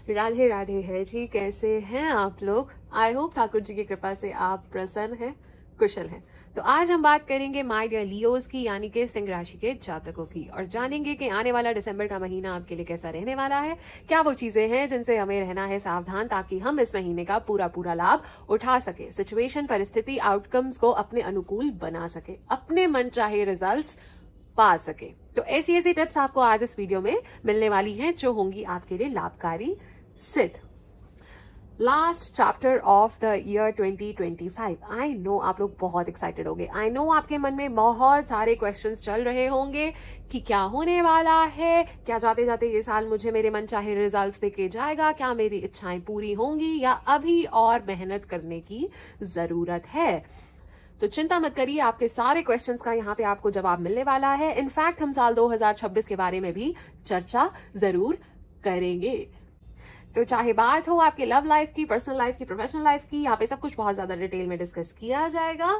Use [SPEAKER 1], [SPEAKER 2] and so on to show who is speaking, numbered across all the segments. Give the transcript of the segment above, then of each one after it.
[SPEAKER 1] राधे राधे है जी। कैसे हैं आप लोग? आई होप ठाकुर जी की कृपा से आप प्रसन्न हैं, कुशल हैं। तो आज हम बात करेंगे माय डियर लियोज की, यानी कि सिंह राशि के जातकों की, और जानेंगे कि आने वाला दिसंबर का महीना आपके लिए कैसा रहने वाला है। क्या वो चीजें हैं जिनसे हमें रहना है सावधान, ताकि हम इस महीने का पूरा लाभ उठा सके, सिचुएशन, परिस्थिति, आउटकम्स को अपने अनुकूल बना सके, अपने मन चाहे रिजल्ट्स पा सके। तो ऐसी टिप्स आपको आज इस वीडियो में मिलने वाली हैं, जो होंगी आपके लिए लाभकारी सिद्ध। Last chapter of the year 2025। I know आप लोग बहुत एक्साइटेड होंगे। आई नो आपके मन में बहुत सारे क्वेश्चंस चल रहे होंगे कि क्या होने वाला है, क्या जाते जाते ये साल मुझे मेरे मन चाहे रिजल्ट्स देके जाएगा, क्या मेरी इच्छाएं पूरी होंगी, या अभी और मेहनत करने की जरूरत है। तो चिंता मत करिए, आपके सारे क्वेश्चंस का यहाँ पे आपको जवाब मिलने वाला है। इनफैक्ट हम साल 2026 के बारे में भी चर्चा जरूर करेंगे। तो चाहे बात हो आपके लव लाइफ की, पर्सनल लाइफ की, प्रोफेशनल लाइफ की, यहाँ पे सब कुछ बहुत ज्यादा डिटेल में डिस्कस किया जाएगा।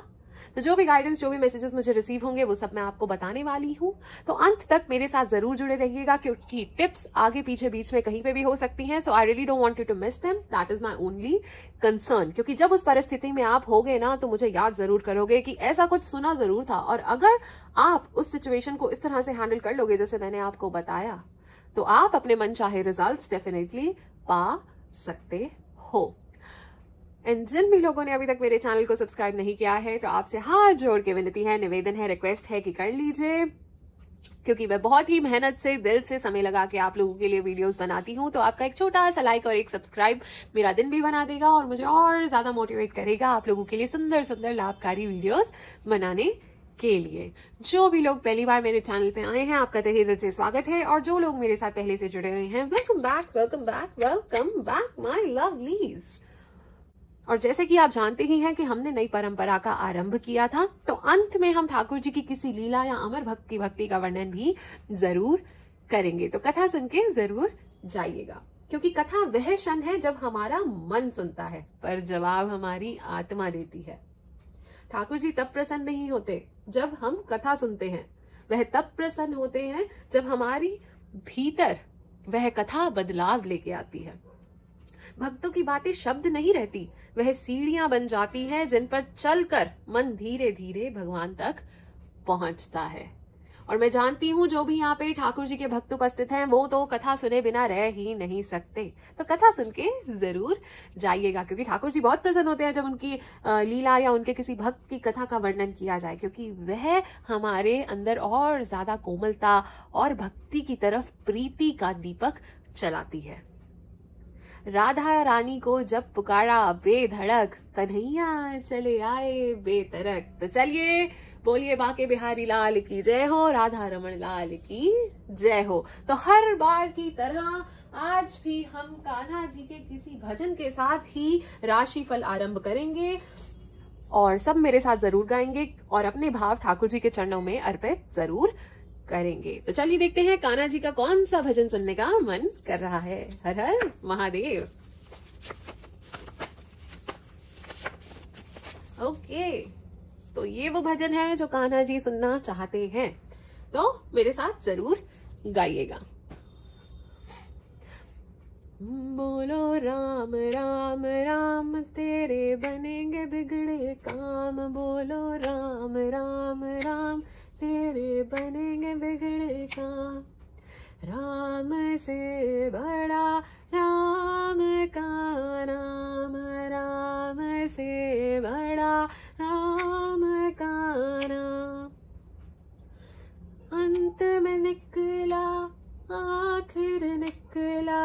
[SPEAKER 1] तो जो भी गाइडेंस, जो भी मैसेजेस मुझे रिसीव होंगे, वो सब मैं आपको बताने वाली हूँ। तो अंत तक मेरे साथ जरूर जुड़े रहिएगा, क्योंकि टिप्स आगे पीछे बीच में कहीं पे भी हो सकती हैं। So I really don't want you to miss them, that is my only concern. क्योंकि जब उस परिस्थिति में आप होगे ना, तो मुझे याद जरूर करोगे कि ऐसा कुछ सुना जरूर था, और अगर आप उस सिचुएशन को इस तरह से हैंडल कर लोगे जैसे मैंने आपको बताया, तो आप अपने मन चाहे रिजल्ट्स डेफिनेटली पा सकते हो। एंड जिन भी लोगों ने अभी तक मेरे चैनल को सब्सक्राइब नहीं किया है, तो आपसे हाथ जोड़ के विनती है, निवेदन है, रिक्वेस्ट है कि कर लीजिए, क्योंकि मैं बहुत ही मेहनत से, दिल से समय लगा के आप लोगों के लिए वीडियोस बनाती हूँ। तो आपका एक छोटा सा लाइक और एक सब्सक्राइब मेरा दिन भी बना देगा, और मुझे और ज्यादा मोटिवेट करेगा आप लोगों के लिए सुंदर सुंदर लाभकारी वीडियोस बनाने के लिए। जो भी लोग पहली बार मेरे चैनल पे आए हैं, आपका तहे दिल से स्वागत है, और जो लोग मेरे साथ पहले से जुड़े हुए हैं, welcome back, welcome back, welcome back my lovelies. और जैसे कि आप जानते ही हैं कि हमने नई परंपरा का आरंभ किया था, तो अंत में हम ठाकुर जी की किसी लीला या अमर भक्ति का वर्णन भी जरूर करेंगे। तो कथा सुन के जरूर जाइएगा, क्योंकि कथा वह क्षण है जब हमारा मन सुनता है, पर जवाब हमारी आत्मा देती है। ठाकुर जी तब प्रसन्न नहीं होते जब हम कथा सुनते हैं, वह तब प्रसन्न होते हैं जब हमारी भीतर वह कथा बदलाव लेके आती है। भक्तों की बातें शब्द नहीं रहती, वह सीढ़ियां बन जाती हैं जिन पर चलकर मन धीरे धीरे भगवान तक पहुंचता है। और मैं जानती हूँ जो भी यहाँ पे ठाकुर जी के भक्त उपस्थित हैं, वो तो कथा सुने बिना रह ही नहीं सकते। तो कथा सुन के जरूर जाइएगा, क्योंकि ठाकुर जी बहुत प्रसन्न होते हैं जब उनकी लीला या उनके किसी भक्त की कथा का वर्णन किया जाए, क्योंकि वह हमारे अंदर और ज्यादा कोमलता और भक्ति की तरफ प्रीति का दीपक जलाती है। राधा रानी को जब पुकारा बेधड़क, कन्हैया चले आए बेतरक। तो चलिए बोलिए बाके बिहारी लाल की जय हो, राधा रमन लाल की जय हो। तो हर बार की तरह आज भी हम कान्हा जी के किसी भजन के साथ ही राशिफल आरंभ करेंगे, और सब मेरे साथ जरूर गाएंगे और अपने भाव ठाकुर जी के चरणों में अर्पित जरूर करेंगे। तो चलिए देखते हैं कान्हा जी का कौन सा भजन सुनने का मन कर रहा है। हर हर महादेव। ओके, तो ये वो भजन है जो कान्हा जी सुनना चाहते हैं, तो मेरे साथ जरूर गाइएगा। बोलो राम राम राम, तेरे बनेंगे बिगड़े काम। बोलो राम राम राम, तेरे बनेंगे बिगड़े काम। राम से बड़ा राम का नाम, राम से बड़ा राम का नाम। अंत में निकला आखिर निकला,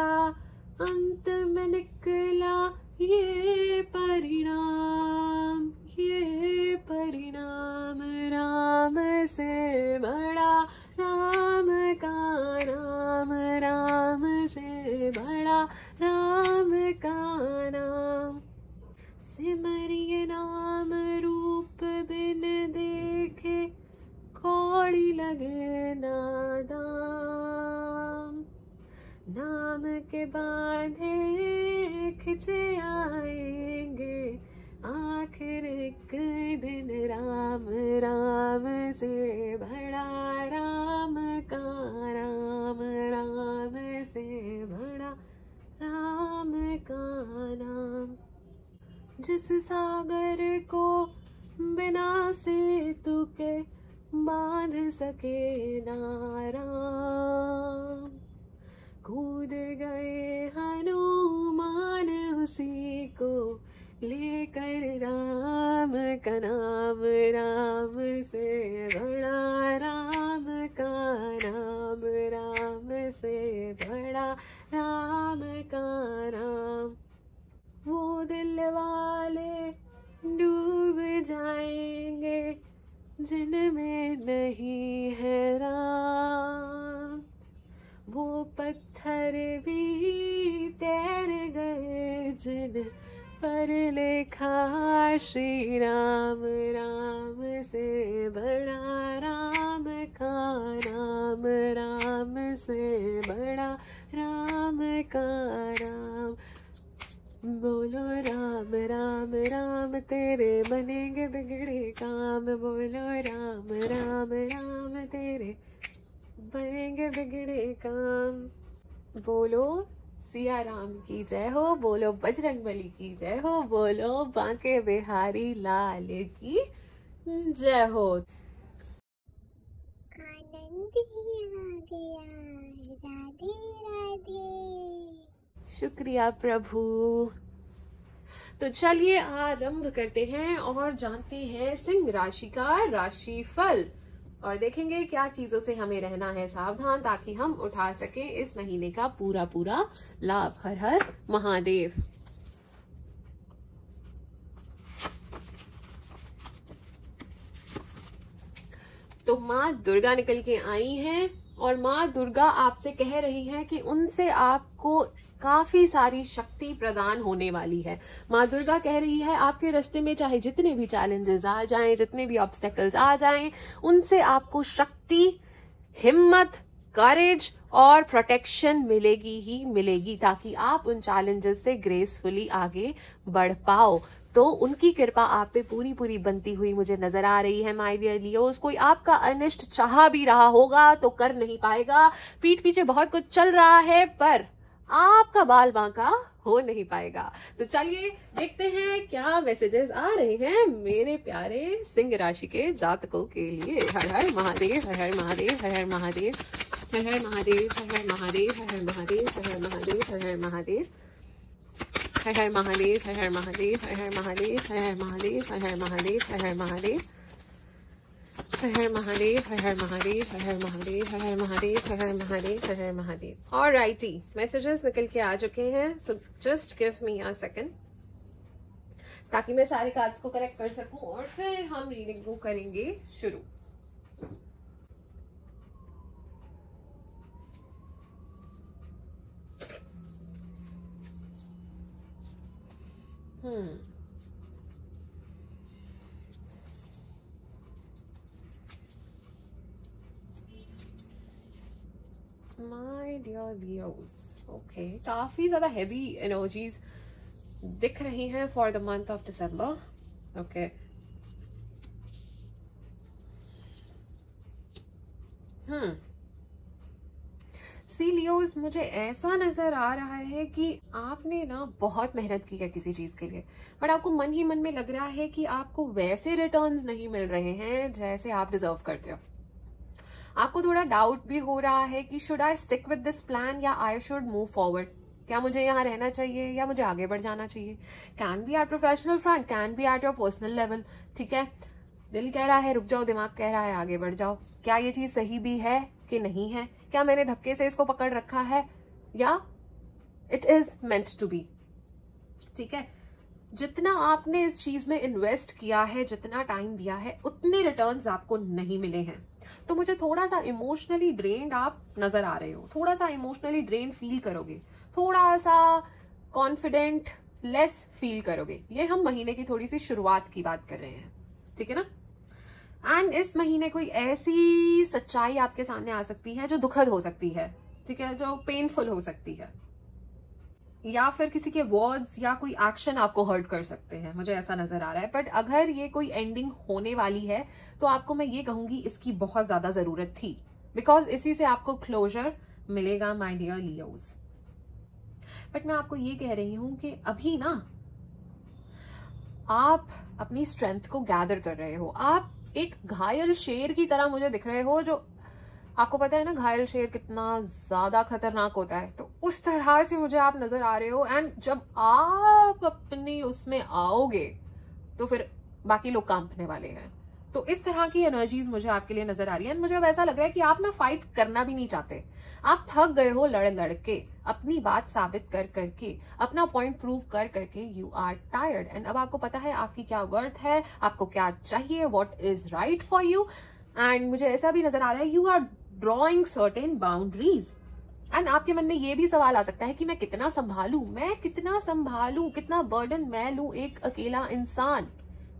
[SPEAKER 1] अंत में निकला ये परिणाम, ये परिणाम। राम से बड़ा राम का नाम, राम से बड़ा राम का नाम। सिमरिए नाम रूप बिन देखे, कौड़ी लगे नादान। नाम के बांधे खिंचे आएंगे, आखिर एक दिन राम। राम से बड़ा राम का नाम, राम से बड़ा राम का नाम। जिस सागर को बिना सेतु के बांध सके ना राम, कूद गए हनुमान उसी को लेकर राम का नाम। राम से बड़ा राम का नाम, राम से बड़ा राम का नाम। वो दिल वाले डूब जाएंगे जिनमें नहीं है राम, वो पत्थर भी तैर गए जिन पर लिखा श्री राम। राम से बड़ा राम का नाम, राम से बड़ा राम का नाम। बोलो राम राम राम तेरे बनेंगे बिगड़े काम, बोलो राम राम राम तेरे बनेंगे बिगड़े काम। बोलो सिया राम की जय हो, बोलो बजरंगबली की जय हो, बोलो बांके बिहारी लाल की जय हो।
[SPEAKER 2] आनंद आ गया, राधे राधे।
[SPEAKER 1] शुक्रिया प्रभु। तो चलिए आरंभ करते हैं और जानते हैं सिंह राशि का राशिफल और देखेंगे क्या चीजों से हमें रहना है सावधान ताकि हम उठा सकें इस महीने का पूरा पूरा लाभ। हर हर महादेव। तो माँ दुर्गा निकल के आई हैं और माँ दुर्गा आपसे कह रही है कि उनसे आपको काफी सारी शक्ति प्रदान होने वाली है। माँ दुर्गा कह रही है आपके रास्ते में चाहे जितने भी चैलेंजेस आ जाएं, जितने भी ऑब्स्टेकल्स आ जाएं, उनसे आपको शक्ति, हिम्मत, करेज और प्रोटेक्शन मिलेगी ही मिलेगी ताकि आप उन चैलेंजेस से ग्रेसफुली आगे बढ़ पाओ। तो उनकी कृपा आप पे पूरी पूरी बनती हुई मुझे नजर आ रही है माय डियर लियोस। कोई आपका अनिष्ट चाह भी रहा होगा तो कर नहीं पाएगा। पीठ पीछे बहुत कुछ चल रहा है पर आपका बाल बांका हो नहीं पाएगा। तो चलिए देखते हैं क्या मैसेजेस आ रहे हैं मेरे प्यारे सिंह राशि के जातकों के लिए। हर हर महादेव, हर हर महादेव, हर हर महादेव, हर हर महादेव, हर हर महादेव, हर हर महादेव, हर हर महादेव, हर हर महादेव, हर हर महादेव, हर हर महादेव, हर हर महादेव, हर हर महादेव, हर हर महादेव, हर हर महादेव, हर हर महादेव, हर हर महादेव, हर हर महादेव, हर हर महादेव, हर हर महादेव, हर हर महादेव। ऑलराइटी, मैसेजेस निकल के आ चुके हैं। So just give me a second ताकि मैं सारे कार्ड्स को कलेक्ट कर सकूं और फिर हम रीडिंग को करेंगे शुरू। माय डियर लियोस, ओके, काफी ज्यादा हैवी एनर्जीज दिख रही हैं for the month of December. Okay, see Leos, मुझे ऐसा नजर आ रहा है कि आपने ना बहुत मेहनत की है किसी चीज के लिए, बट आपको मन ही मन में लग रहा है कि आपको वैसे रिटर्न्स नहीं मिल रहे हैं जैसे आप डिजर्व करते हो। आपको थोड़ा डाउट भी हो रहा है कि should I stick with this plan या आई शुड मूव फॉरवर्ड। क्या मुझे यहाँ रहना चाहिए या मुझे आगे बढ़ जाना चाहिए। Can be at professional front, can be at your personal level. ठीक है, दिल कह रहा है रुक जाओ, दिमाग कह रहा है आगे बढ़ जाओ। क्या ये चीज सही भी है कि नहीं है? क्या मैंने धक्के से इसको पकड़ रखा है या it is meant to be. ठीक है, जितना आपने इस चीज में इन्वेस्ट किया है, जितना टाइम दिया है, उतने रिटर्न्स आपको नहीं मिले हैं। तो मुझे थोड़ा सा इमोशनली ड्रेन्ड आप नजर आ रहे हो, थोड़ा सा इमोशनली ड्रेन फील करोगे, थोड़ा सा कॉन्फिडेंट लेस फील करोगे। ये हम महीने की थोड़ी सी शुरुआत की बात कर रहे हैं, ठीक है ना। एंड इस महीने कोई ऐसी सच्चाई आपके सामने आ सकती है जो दुखद हो सकती है, ठीक है, जो पेनफुल हो सकती है, या फिर किसी के वर्ड्स या कोई एक्शन आपको हर्ट कर सकते हैं, मुझे ऐसा नजर आ रहा है। बट अगर ये कोई एंडिंग होने वाली है तो आपको मैं ये कहूंगी इसकी बहुत ज्यादा जरूरत थी, बिकॉज इसी से आपको क्लोजर मिलेगा माय डियर लियोस। बट मैं आपको ये कह रही हूं कि अभी ना आप अपनी स्ट्रेंथ को गैदर कर रहे हो। आप एक घायल शेर की तरह मुझे दिख रहे हो, जो आपको पता है ना घायल शेर कितना ज्यादा खतरनाक होता है, तो उस तरह से मुझे आप नजर आ रहे हो। एंड जब आप अपनी उसमें आओगे तो फिर बाकी लोग कांपने वाले हैं। तो इस तरह की एनर्जीज मुझे आपके लिए नजर आ रही है। मुझे अब ऐसा लग रहा है कि आप ना फाइट करना भी नहीं चाहते, आप थक गए हो लड़ लड़ के, अपनी बात साबित कर करके, अपना पॉइंट प्रूव कर करके। यू आर टायर्ड एंड अब आपको पता है आपकी क्या वर्थ है, आपको क्या चाहिए, what is right for you. And मुझे ऐसा भी नजर आ रहा है you are drawing certain boundaries. And आपके मन में ये भी सवाल आ सकता है कि मैं कितना संभालूं, कितना बर्डन मैं लूं, एक अकेला इंसान।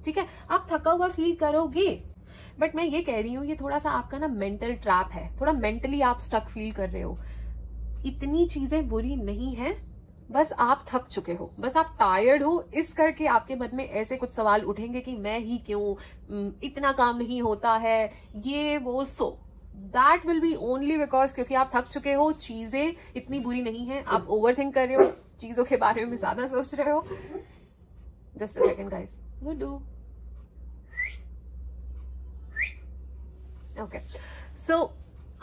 [SPEAKER 1] ठीक है, आप थका हुआ फील करोगे, बट मैं ये कह रही हूं ये थोड़ा सा आपका ना मेंटल ट्रैप है, थोड़ा मेंटली आप स्टक फील कर रहे हो। इतनी चीजें बुरी नहीं है, बस आप थक चुके हो, बस आप टायर्ड हो, इस करके आपके मन में ऐसे कुछ सवाल उठेंगे कि मैं ही क्यों, इतना काम नहीं होता है, ये वो। So that will be only because क्योंकि आप थक चुके हो। चीजें इतनी बुरी नहीं है, आप ओवर थिंक कर रहे हो, चीजों के बारे में ज्यादा सोच रहे हो। Just a second guys, good. Okay, so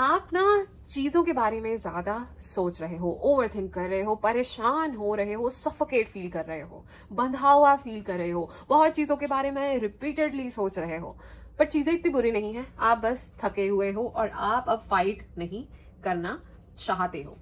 [SPEAKER 1] आप ना चीजों के बारे में ज्यादा सोच रहे हो, ओवर थिंक कर रहे हो, परेशान हो रहे हो, सफोकेट फील कर रहे हो, बंधा हुआ फील कर रहे हो, बहुत चीजों के बारे में रिपीटेडली सोच रहे हो। पर चीजें इतनी बुरी नहीं है, आप बस थके हुए हो और आप अब फाइट नहीं करना चाहते हो।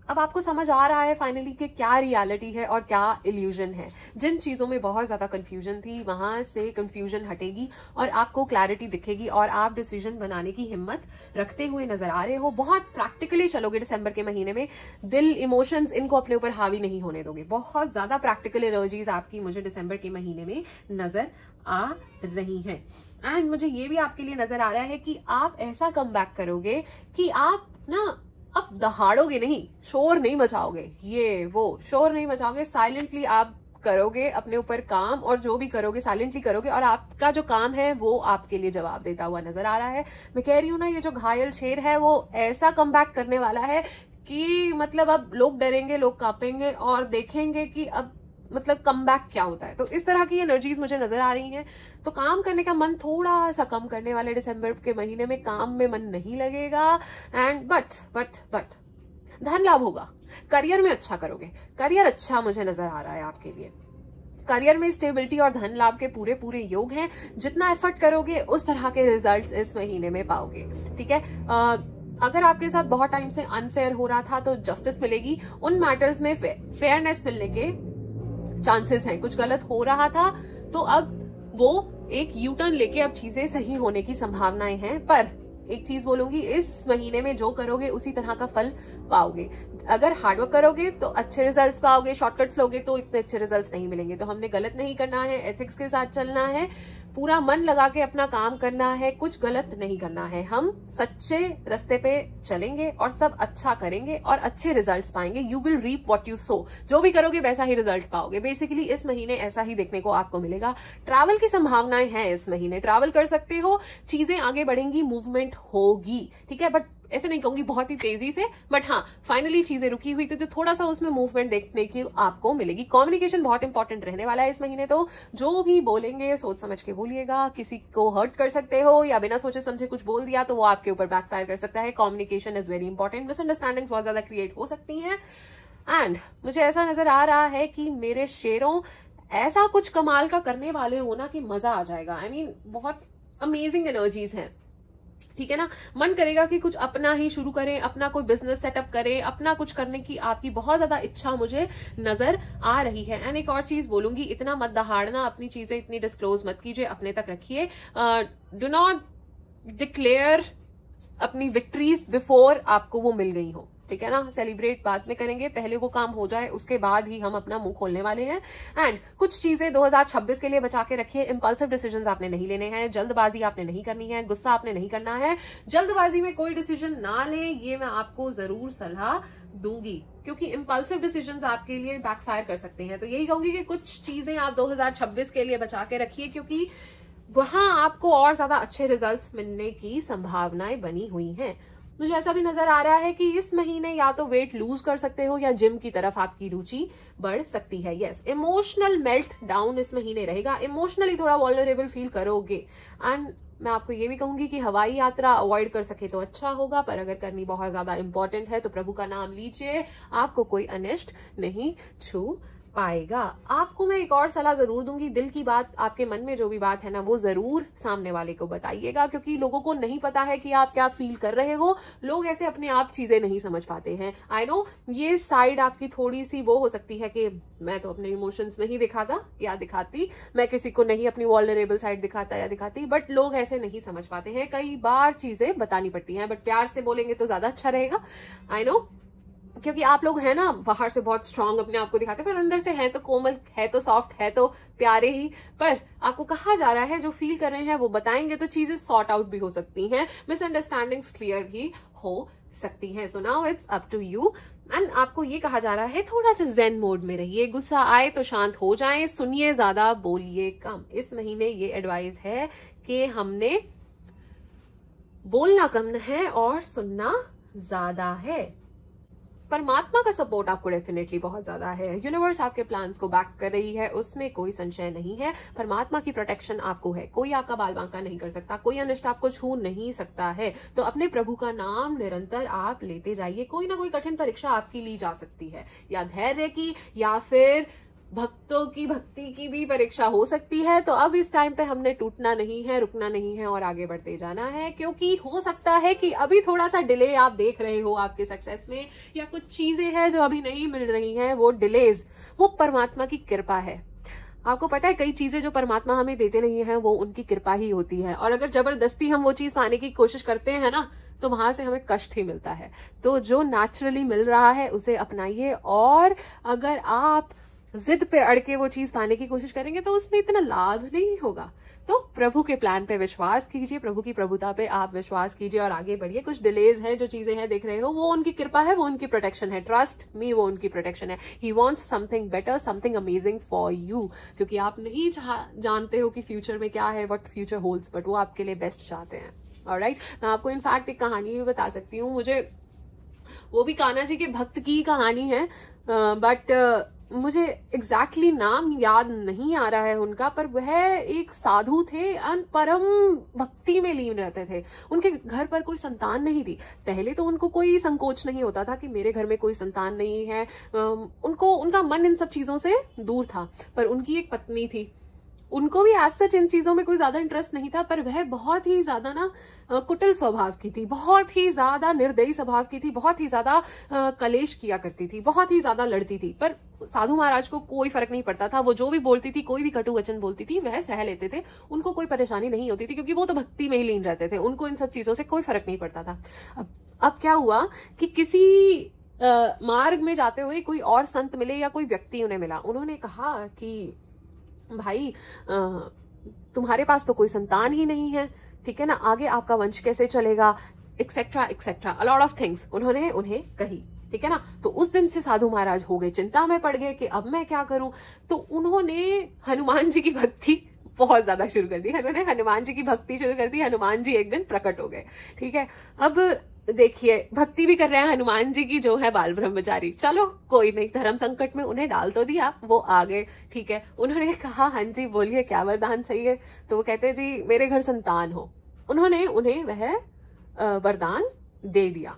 [SPEAKER 1] अब आपको समझ आ रहा है फाइनली कि क्या रियलिटी है और क्या इल्यूजन है। जिन चीजों में बहुत ज्यादा कंफ्यूजन थी वहां से कंफ्यूजन हटेगी और आपको क्लैरिटी दिखेगी और आप डिसीजन बनाने की हिम्मत रखते हुए नजर आ रहे हो। बहुत प्रैक्टिकली चलोगे दिसंबर के महीने में, दिल इमोशंस इनको अपने ऊपर हावी नहीं होने दोगे। बहुत ज्यादा प्रैक्टिकल एनर्जीज आपकी मुझे दिसंबर के महीने में नजर आ रही है। एंड मुझे ये भी आपके लिए नजर आ रहा है कि आप ऐसा कम बैक करोगे कि आप ना अब दहाड़ोगे नहीं, शोर नहीं मचाओगे, ये वो शोर नहीं मचाओगे, साइलेंटली आप करोगे अपने ऊपर काम, और जो भी करोगे साइलेंटली करोगे और आपका जो काम है वो आपके लिए जवाब देता हुआ नजर आ रहा है। मैं कह रही हूं ना ये जो घायल शेर है वो ऐसा कम बैक करने वाला है कि मतलब अब लोग डरेंगे, लोग कांपेंगे और देखेंगे कि अब मतलब कम बैक क्या होता है। तो इस तरह की एनर्जीज मुझे नजर आ रही हैं। तो काम करने का मन थोड़ा सा कम करने वाले दिसंबर के महीने में, काम में मन नहीं लगेगा। एंड बट धन लाभ होगा, करियर में अच्छा करोगे, करियर अच्छा मुझे नजर आ रहा है आपके लिए। करियर में स्टेबिलिटी और धन लाभ के पूरे पूरे योग हैं। जितना एफर्ट करोगे उस तरह के रिजल्ट्स इस महीने में पाओगे। ठीक है, अगर आपके साथ बहुत टाइम से अनफेयर हो रहा था तो जस्टिस मिलेगी, उन मैटर्स में फेयरनेस मिलने के चांसेस हैं। कुछ गलत हो रहा था तो अब वो एक यू टर्न लेके अब चीजें सही होने की संभावनाएं हैं। पर एक चीज बोलूंगी, इस महीने में जो करोगे उसी तरह का फल पाओगे। अगर हार्डवर्क करोगे तो अच्छे रिजल्ट्स पाओगे, शॉर्टकट्स लोगे तो इतने अच्छे रिजल्ट्स नहीं मिलेंगे। तो हमने गलत नहीं करना है, एथिक्स के साथ चलना है, पूरा मन लगा के अपना काम करना है, कुछ गलत नहीं करना है। हम सच्चे रास्ते पे चलेंगे और सब अच्छा करेंगे और अच्छे रिजल्ट्स पाएंगे। You will reap what you sow, जो भी करोगे वैसा ही रिजल्ट पाओगे। बेसिकली इस महीने ऐसा ही देखने को आपको मिलेगा। ट्रैवल की संभावनाएं हैं, इस महीने ट्रैवल कर सकते हो, चीजें आगे बढ़ेंगी, मूवमेंट होगी। ठीक है, बट ऐसे नहीं कहूंगी बहुत ही तेजी से, बट हाँ फाइनली चीजें रुकी हुई थी तो थोड़ा सा उसमें मूवमेंट देखने की आपको मिलेगी। कम्युनिकेशन बहुत इंपॉर्टेंट रहने वाला है इस महीने। तो जो भी बोलेंगे सोच समझ के बोलिएगा। किसी को हर्ट कर सकते हो या बिना सोचे समझे कुछ बोल दिया तो वो आपके ऊपर बैकफायर कर सकता है। Communication is very important. Misunderstandings बहुत ज्यादा क्रिएट हो सकती हैं। एंड मुझे ऐसा नजर आ रहा है कि मेरे शेरों ऐसा कुछ कमाल का करने वाले हो ना कि मजा आ जाएगा। आई मीन बहुत अमेजिंग एनर्जीज हैं। ठीक है ना, मन करेगा कि कुछ अपना ही शुरू करें, अपना कोई बिजनेस सेटअप करें, अपना कुछ करने की आपकी बहुत ज्यादा इच्छा मुझे नजर आ रही है। एंड एक और चीज बोलूंगी, इतना मत दहाड़ना, अपनी चीजें इतनी डिस्क्लोज मत कीजिए, अपने तक रखिए। डू नॉट डिक्लेयर अपनी विक्ट्रीज बिफोर आपको वो मिल गई हो। ठीक है ना, सेलिब्रेट बाद में करेंगे, पहले वो काम हो जाए उसके बाद ही हम अपना मुंह खोलने वाले हैं। एंड कुछ चीजें 2026 के लिए बचा के रखिए। इंपल्सिव डिसीजंस आपने नहीं लेने हैं, जल्दबाजी आपने नहीं करनी है, गुस्सा आपने नहीं करना है। जल्दबाजी में कोई डिसीजन ना लें, ये मैं आपको जरूर सलाह दूंगी, क्योंकि इंपल्सिव डिसीजंस आपके लिए बैकफायर कर सकते हैं। तो यही कहूंगी कि कुछ चीजें आप 2026 के लिए बचा के रखिए, क्योंकि वहां आपको और ज्यादा अच्छे रिजल्ट्स मिलने की संभावनाएं बनी हुई हैं। मुझे ऐसा भी नजर आ रहा है कि इस महीने या तो वेट लूज कर सकते हो या जिम की तरफ आपकी रुचि बढ़ सकती है। यस, इमोशनल मेल्ट डाउन इस महीने रहेगा, इमोशनली थोड़ा वल्नरेबल फील करोगे। एंड मैं आपको ये भी कहूंगी कि हवाई यात्रा अवॉइड कर सके तो अच्छा होगा, पर अगर करनी बहुत ज्यादा इंपॉर्टेंट है तो प्रभु का नाम लीजिए, आपको कोई अनिष्ट नहीं छू पाएगा। आपको मैं एक और सलाह जरूर दूंगी, दिल की बात, आपके मन में जो भी बात है ना वो जरूर सामने वाले को बताइएगा, क्योंकि लोगों को नहीं पता है कि आप क्या फील कर रहे हो। लोग ऐसे अपने आप चीजें नहीं समझ पाते हैं। आई नो ये साइड आपकी थोड़ी सी वो हो सकती है कि मैं तो अपने इमोशंस नहीं दिखाता या दिखाती, मैं किसी को नहीं अपनी वल्नरेबल साइड दिखाता या दिखाती, बट लोग ऐसे नहीं समझ पाते हैं। कई बार चीजें बतानी पड़ती हैं, बट प्यार से बोलेंगे तो ज्यादा अच्छा रहेगा। आई नो, क्योंकि आप लोग हैं ना बाहर से बहुत स्ट्रांग अपने आप को दिखाते हैं, पर अंदर से है तो कोमल, है तो सॉफ्ट, है तो प्यारे ही। पर आपको कहा जा रहा है जो फील कर रहे हैं वो बताएंगे तो चीजें सॉर्ट आउट भी हो सकती हैं, मिसअंडरस्टैंडिंग्स क्लियर भी हो सकती हैं। So now it's up to you. And आपको ये कहा जा रहा है थोड़ा सा जेन मोड में रहिए, गुस्सा आए तो शांत हो जाएं, सुनिए ज्यादा, बोलिए कम। इस महीने ये एडवाइस है कि हमने बोलना कम है और सुनना ज्यादा है। परमात्मा का सपोर्ट आपको डेफिनेटली बहुत ज्यादा है, यूनिवर्स आपके प्लान्स को बैक कर रही है, उसमें कोई संशय नहीं है। परमात्मा की प्रोटेक्शन आपको है, कोई आपका बाल बांका नहीं कर सकता, कोई अनिष्ट आपको छू नहीं सकता है। तो अपने प्रभु का नाम निरंतर आप लेते जाइए। कोई ना कोई कठिन परीक्षा आपकी ली जा सकती है, या धैर्य की या फिर भक्तों की भक्ति की भी परीक्षा हो सकती है। तो अब इस टाइम पे हमने टूटना नहीं है, रुकना नहीं है और आगे बढ़ते जाना है, क्योंकि हो सकता है कि अभी थोड़ा सा डिले आप देख रहे हो आपके सक्सेस में, या कुछ चीजें हैं जो अभी नहीं मिल रही हैं। वो डिलेज वो परमात्मा की कृपा है। आपको पता है कई चीजें जो परमात्मा हमें देते नहीं है वो उनकी कृपा ही होती है, और अगर जबरदस्ती हम वो चीज पाने की कोशिश करते हैं ना तो वहां से हमें कष्ट ही मिलता है। तो जो नेचुरली मिल रहा है उसे अपनाइए, और अगर आप जिद पे अड़ के वो चीज पाने की कोशिश करेंगे तो उसमें इतना लाभ नहीं होगा। तो प्रभु के प्लान पे विश्वास कीजिए, प्रभु की प्रभुता पे आप विश्वास कीजिए और आगे बढ़िए। कुछ डिलेज है, जो चीजें हैं देख रहे हो, वो उनकी कृपा है, वो उनकी प्रोटेक्शन है। ट्रस्ट मी, वो उनकी प्रोटेक्शन है। He wants something better, something amazing for you, क्योंकि आप नहीं जानते हो कि फ्यूचर में क्या है, व्हाट फ्यूचर होल्ड्स, बट वो आपके लिए बेस्ट चाहते हैं। ऑलराइट, मैं आपको इनफैक्ट एक कहानी भी बता सकती हूँ। मुझे वो भी कान्हा जी के भक्त की कहानी है, बट मुझे एग्जैक्टली नाम याद नहीं आ रहा है उनका, पर वह एक साधु थे, परम भक्ति में लीन रहते थे। उनके घर पर कोई संतान नहीं थी। पहले तो उनको कोई संकोच नहीं होता था कि मेरे घर में कोई संतान नहीं है, उनको उनका मन इन सब चीजों से दूर था। पर उनकी एक पत्नी थी, उनको भी आज सच इन चीजों में कोई ज्यादा इंटरेस्ट नहीं था, पर वह बहुत ही ज्यादा ना कुटिल स्वभाव की थी, बहुत ही ज्यादा निर्दयी स्वभाव की थी, बहुत ही ज्यादा कलेश किया करती थी, बहुत ही ज्यादा लड़ती थी। पर साधु महाराज को कोई फर्क नहीं पड़ता था, वो जो भी बोलती थी, कोई भी कटु वचन बोलती थी, वह सह लेते थे, उनको कोई परेशानी नहीं होती थी, क्योंकि वो तो भक्ति में ही लीन रहते थे, उनको इन सब चीजों से कोई फर्क नहीं पड़ता था। अब क्या हुआ कि किसी मार्ग में जाते हुए कोई और संत मिले या कोई व्यक्ति उन्हें मिला। उन्होंने कहा कि भाई तुम्हारे पास तो कोई संतान ही नहीं है, ठीक है ना, आगे आपका वंश कैसे चलेगा, etcetera etcetera, a lot of things उन्होंने उन्हें कही, ठीक है ना। तो उस दिन से साधु महाराज हो गए, चिंता में पड़ गए कि अब मैं क्या करूं। तो उन्होंने हनुमान जी की भक्ति बहुत ज्यादा शुरू कर दी, उन्होंने हनुमान जी की भक्ति शुरू कर दी। हनुमान जी एक दिन प्रकट हो गए, ठीक है। अब देखिए, भक्ति भी कर रहे हैं हनुमान जी की, जो है बाल ब्रह्मचारी। चलो कोई नहीं, धर्म संकट में उन्हें डाल तो दिया, वो आ गए, ठीक है। उन्होंने कहा हाँ जी बोलिए क्या वरदान चाहिए। तो वो कहते जी मेरे घर संतान हो। उन्होंने उन्हें वह वरदान दे दिया,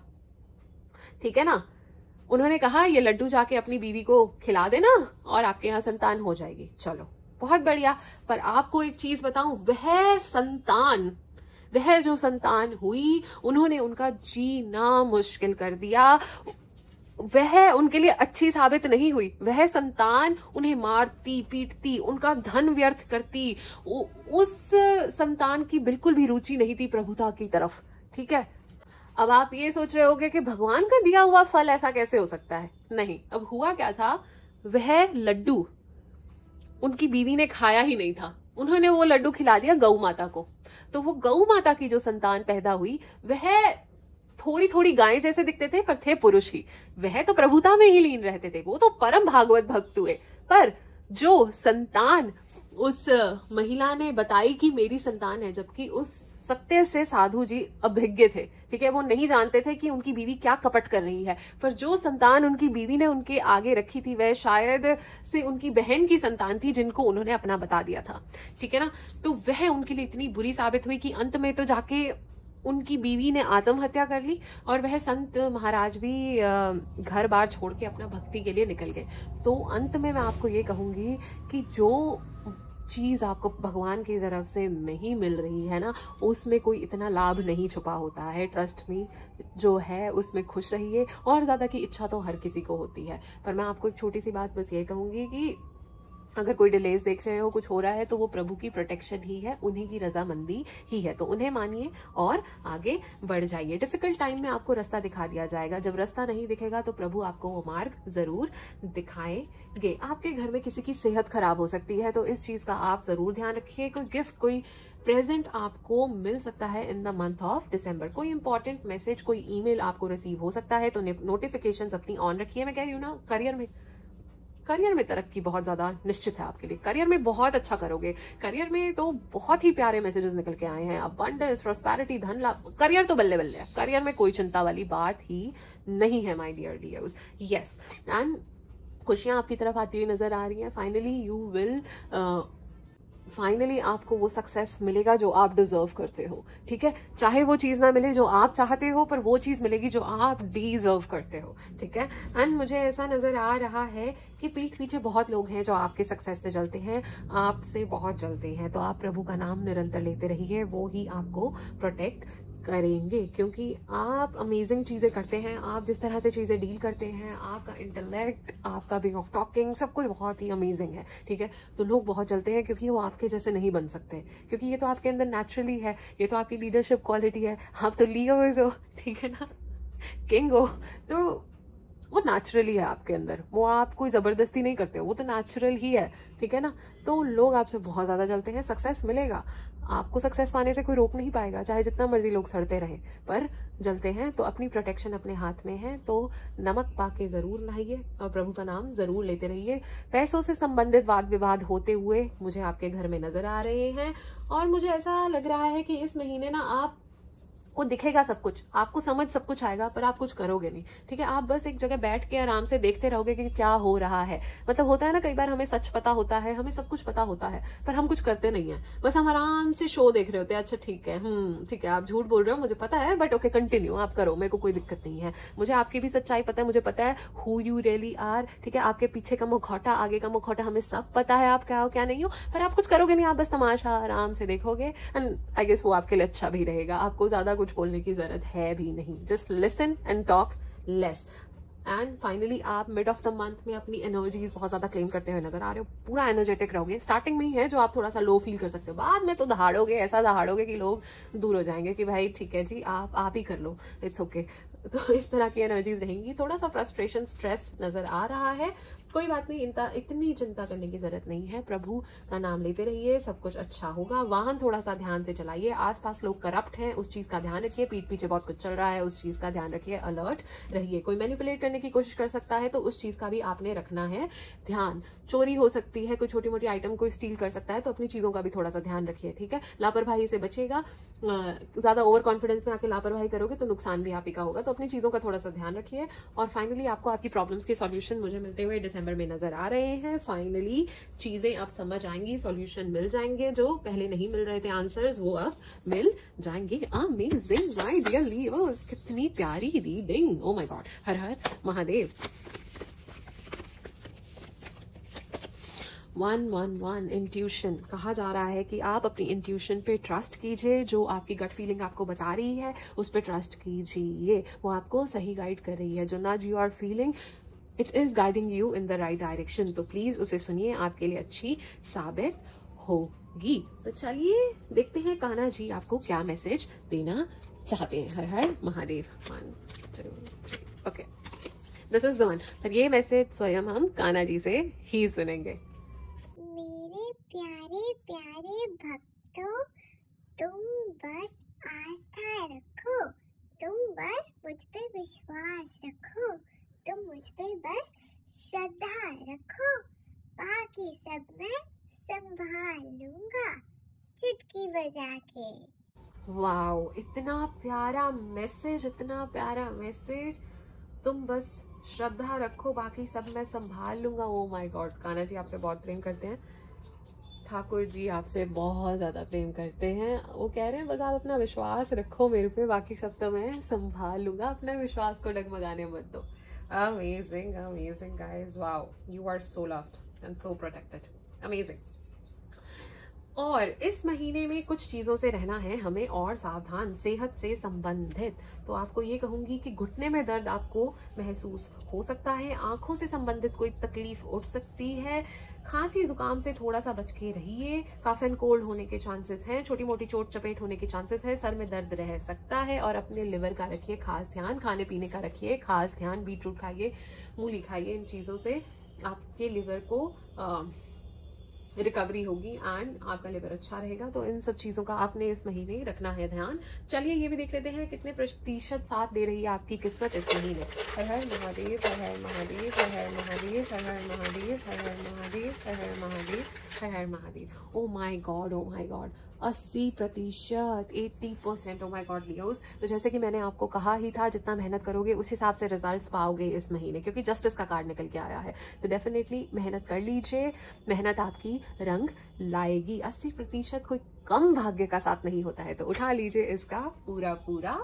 [SPEAKER 1] ठीक है ना। उन्होंने कहा ये लड्डू जाके अपनी बीवी को खिला देना और आपके यहाँ संतान हो जाएगी। चलो बहुत बढ़िया। पर आपको एक चीज बताऊं, वह जो संतान हुई, उन्होंने उनका जीना मुश्किल कर दिया। वह उनके लिए अच्छी साबित नहीं हुई। वह संतान उन्हें मारती पीटती, उनका धन व्यर्थ करती। उस संतान की बिल्कुल भी रुचि नहीं थी प्रभुता की तरफ, ठीक है। अब आप ये सोच रहे होगे कि भगवान का दिया हुआ फल ऐसा कैसे हो सकता है। नहीं, अब हुआ क्या था, वह लड्डू उनकी बीवी ने खाया ही नहीं था। उन्होंने वो लड्डू खिला दिया गौ माता को। तो वो गौ माता की जो संतान पैदा हुई, वह थोड़ी थोड़ी गाय जैसे दिखते थे, पर थे पुरुष ही। वह तो प्रभुता में ही लीन रहते थे, वो तो परम भागवत भक्त हुए। पर जो संतान उस महिला ने बताई कि मेरी संतान है, जबकि उस सत्य से साधु जी अभिज्ञ थे। ठीक है, वो नहीं जानते थे कि उनकी बीवी क्या कपट कर रही है, पर जो संतान उनकी बीवी ने उनके आगे रखी थी वह शायद से उनकी बहन की संतान थी, जिनको उन्होंने अपना बता दिया था। ठीक है ना, तो वह उनके लिए इतनी बुरी साबित हुई कि अंत में तो जाके उनकी बीवी ने आत्महत्या कर ली और वह संत महाराज भी घर बार छोड़ के अपना भक्ति के लिए निकल गए। तो अंत में मैं आपको ये कहूंगी कि जो चीज आपको भगवान की तरफ से नहीं मिल रही है ना, उसमें कोई इतना लाभ नहीं छुपा होता है। ट्रस्ट मी, जो है उसमें खुश रहिए। और ज्यादा की इच्छा तो हर किसी को होती है, पर मैं आपको एक छोटी सी बात बस ये कहूंगी कि अगर कोई डिलेज देख रहे हो, कुछ हो रहा है, तो वो प्रभु की प्रोटेक्शन ही है, उन्हीं की रजामंदी ही है। तो उन्हें मानिए और आगे बढ़ जाइए। डिफिकल्ट टाइम में आपको रास्ता दिखा दिया जाएगा। जब रास्ता नहीं दिखेगा तो प्रभु आपको वो मार्ग जरूर दिखाएंगे। आपके घर में किसी की सेहत खराब हो सकती है, तो इस चीज का आप जरूर ध्यान रखिए। कोई गिफ्ट, कोई प्रेजेंट आपको मिल सकता है इन द मंथ ऑफ दिसंबर। कोई इंपॉर्टेंट मैसेज, कोई ईमेल आपको रिसीव हो सकता है, तो नोटिफिकेशन अपनी ऑन रखिए। मैं कह रही हूँ ना, करियर में तरक्की बहुत ज्यादा निश्चित है आपके लिए। करियर में बहुत अच्छा करोगे। करियर में तो बहुत ही प्यारे मैसेजेस निकल के आए हैं। अबंडेंस, प्रॉस्पेरिटी, धन लाभ, करियर तो बल्ले बल्ले है। करियर में कोई चिंता वाली बात ही नहीं है my dear dears. Yes, and खुशियां आपकी तरफ आती हुई नजर आ रही हैं। फाइनली आपको वो सक्सेस मिलेगा जो आप डिजर्व करते हो। ठीक है, चाहे वो चीज ना मिले जो आप चाहते हो, पर वो चीज मिलेगी जो आप डिजर्व करते हो। ठीक है, एंड मुझे ऐसा नजर आ रहा है कि पीठ पीछे बहुत लोग हैं जो आपके सक्सेस से जलते हैं, आपसे बहुत जलते हैं। तो आप प्रभु का नाम निरंतर लेते रहिए, वो ही आपको प्रोटेक्ट करेंगे, क्योंकि आप अमेजिंग चीजें करते हैं। आप जिस तरह से चीजें डील करते हैं, आपका इंटेलेक्ट, आपका वे ऑफ टॉकिंग, सब कुछ बहुत ही अमेजिंग है। ठीक है, तो लोग बहुत चलते हैं क्योंकि वो आपके जैसे नहीं बन सकते, क्योंकि ये तो आपके अंदर नेचुरली है। ये तो आपकी लीडरशिप क्वालिटी है। आप तो लीडर्स हो, ठीक है ना, किंग हो, तो वो नेचुरली है आपके अंदर। वो आप कोई जबरदस्ती नहीं करते हो, वो तो नेचुरल ही है। ठीक है ना, तो लोग आपसे बहुत ज्यादा चलते हैं। सक्सेस मिलेगा आपको, सक्सेस पाने से कोई रोक नहीं पाएगा, चाहे जितना मर्जी लोग सड़ते रहे, पर जलते हैं तो अपनी प्रोटेक्शन अपने हाथ में है। तो नमक पाके जरूर नहाइए और प्रभु का नाम जरूर लेते रहिए। पैसों से संबंधित वाद विवाद होते हुए मुझे आपके घर में नजर आ रहे हैं, और मुझे ऐसा लग रहा है कि इस महीने ना आप को दिखेगा सब कुछ, आपको समझ सब कुछ आएगा, पर आप कुछ करोगे नहीं। ठीक है, आप बस एक जगह बैठ के आराम से देखते रहोगे कि क्या हो रहा है। मतलब होता है ना, कई बार हमें सच पता होता है, हमें सब कुछ पता होता है, पर हम कुछ करते नहीं है। बस हम आराम से शो देख रहे होते हैं। अच्छा ठीक है, ठीक है, आप झूठ बोल रहे हो, मुझे पता है, बट ओके कंटिन्यू आप करो, मेरे को कोई दिक्कत नहीं है। मुझे आपकी भी सच्चाई पता है, मुझे पता है हु यू रियली आर। ठीक है, आपके पीछे का मुखौटा, आगे का मुखौटा, हमें सब पता है आप क्या हो क्या नहीं हो, पर आप कुछ करोगे नहीं। आप बस तमाशा आराम से देखोगे, एंड आई गेस वो आपके लिए अच्छा भी रहेगा। आपको ज्यादा कुछ बोलने की जरूरत है भी नहीं। Just listen and talk less. And finally आप मिड ऑफ द मंथ में अपनी एनर्जीज बहुत ज्यादा क्लेम करते हुए नजर आ रहे हो। पूरा एनर्जेटिक रहोगे। स्टार्टिंग में ही है जो आप थोड़ा सा लो फील कर सकते हो, बाद में तो दहाड़ोगे, ऐसा दहाड़ोगे कि लोग दूर हो जाएंगे कि भाई ठीक है जी, आप ही कर लो, इट्स ओके। तो इस तरह की एनर्जीज रहेंगी। थोड़ा सा फ्रस्ट्रेशन, स्ट्रेस नजर आ रहा है, कोई बात नहीं, इतनी चिंता करने की जरूरत नहीं है। प्रभु का नाम लेते रहिए, सब कुछ अच्छा होगा। वाहन थोड़ा सा ध्यान से चलाइए। आसपास लोग करप्ट हैं, उस चीज का ध्यान रखिए। पीठ पीछे बहुत कुछ चल रहा है, उस चीज का ध्यान रखिए। अलर्ट रहिए। कोई मैनिपुलेट करने की कोशिश कर सकता है, तो उस चीज का भी आपने रखना है ध्यान। चोरी हो सकती है, कोई छोटी मोटी आइटम कोई स्टील कर सकता है, तो अपनी चीजों का भी थोड़ा सा ध्यान रखिए। ठीक है, लापरवाही से बचेगा। ज्यादा ओवर कॉन्फिडेंस में आके लापरवाही करोगे तो नुकसान भी आप ही का होगा, तो अपनी चीजों का थोड़ा सा ध्यान रखिए। और फाइनली आपको आपकी प्रॉब्लम्स के सॉल्यूशन मुझे मिलते हुए दिसंबर में नजर आ रहे हैं। फाइनली चीजें आप समझ आएंगी, सॉल्यूशन मिल जाएंगे। जो पहले नहीं मिल रहे थे आंसर्स, वो अब मिल जाएंगे। अमेजिंग माय डियर लियोस, कितनी प्यारी reading, O my God. Her her Mahadev. 111 intuition. कहा जा रहा है कि आप अपनी इंट्यूशन पे ट्रस्ट कीजिए। जो आपकी गट फीलिंग आपको बता रही है उस पर ट्रस्ट कीजिए, वो आपको सही गाइड कर रही है। जो nudge you are feeling, it is guiding you in the right direction. तो प्लीज उसे सुनिए, आपके लिए अच्छी साबित होगी। तो चलिए देखते हैं कान्हा जी आपको क्या मैसेज देना चाहते हैं। हर हर Mahadev. 1 2 3 okay, this is the one. पर ये मैसेज स्वयं हम कान्हा जी से ही सुनेंगे।
[SPEAKER 2] मेरे प्यारे प्यारे भक्तों, तुम बस आस्था रखो, तुम बस मुझ पे विश्वास रखो, तुम मुझ पे बस श्रद्धा रखो, बाकी सब मैं संभालूंगा चुटकी बजा के।
[SPEAKER 1] वाओ, इतना प्यारा मैसेज, इतना प्यारा मैसेज। तुम बस श्रद्धा रखो, बाकी सब मैं संभाल लूंगा। ओ माय गॉड, कान्हा जी आपसे बहुत प्रेम करते हैं, ठाकुर जी आपसे बहुत ज़्यादा प्रेम करते हैं। वो कह रहे हैं बस आप अपना विश्वास रखो मेरे पे, बाकी सब तो मैं संभाल लूंगा, अपने विश्वास को डगमगाने मत दो। Amazing amazing guys, wow, you are so loved and so protected, amazing. और इस महीने में कुछ चीज़ों से रहना है हमें और सावधान, सेहत से संबंधित। तो आपको ये कहूँगी कि घुटने में दर्द आपको महसूस हो सकता है, आंखों से संबंधित कोई तकलीफ उठ सकती है, खांसी जुकाम से थोड़ा सा बच के रहिए, कफ एंड कोल्ड होने के चांसेस हैं, छोटी मोटी चोट चपेट होने के चांसेस है, सर में दर्द रह सकता है। और अपने लिवर का रखिए खास ध्यान, खाने पीने का रखिए खास ध्यान, बीटरूट खाइए, मूली खाइए, इन चीज़ों से आपके लिवर को रिकवरी होगी एंड आपका लिवर अच्छा रहेगा। तो इन सब चीज़ों का आपने इस महीने रखना है ध्यान। चलिए ये भी देख लेते हैं कितने प्रतिशत साथ दे रही है आपकी किस्मत इस महीने। हर हर महादेव, हर हर महादेव, हर हर महादेव, हर हर महादेव, हर हर महादेव, हर हर महादेव, हर हर Mahadev. Oh my God, oh my God, 80%, 80%। Oh my God Leos, तो जैसे कि मैंने आपको कहा ही था, जितना मेहनत करोगे उस हिसाब से रिजल्ट्स पाओगे इस महीने, क्योंकि जस्टिस का कार्ड निकल के आया है। तो डेफिनेटली मेहनत कर लीजिए, मेहनत आपकी रंग लाएगी। 80% कोई कम भाग्य का साथ नहीं होता है, तो उठा लीजिए इसका पूरा पूरा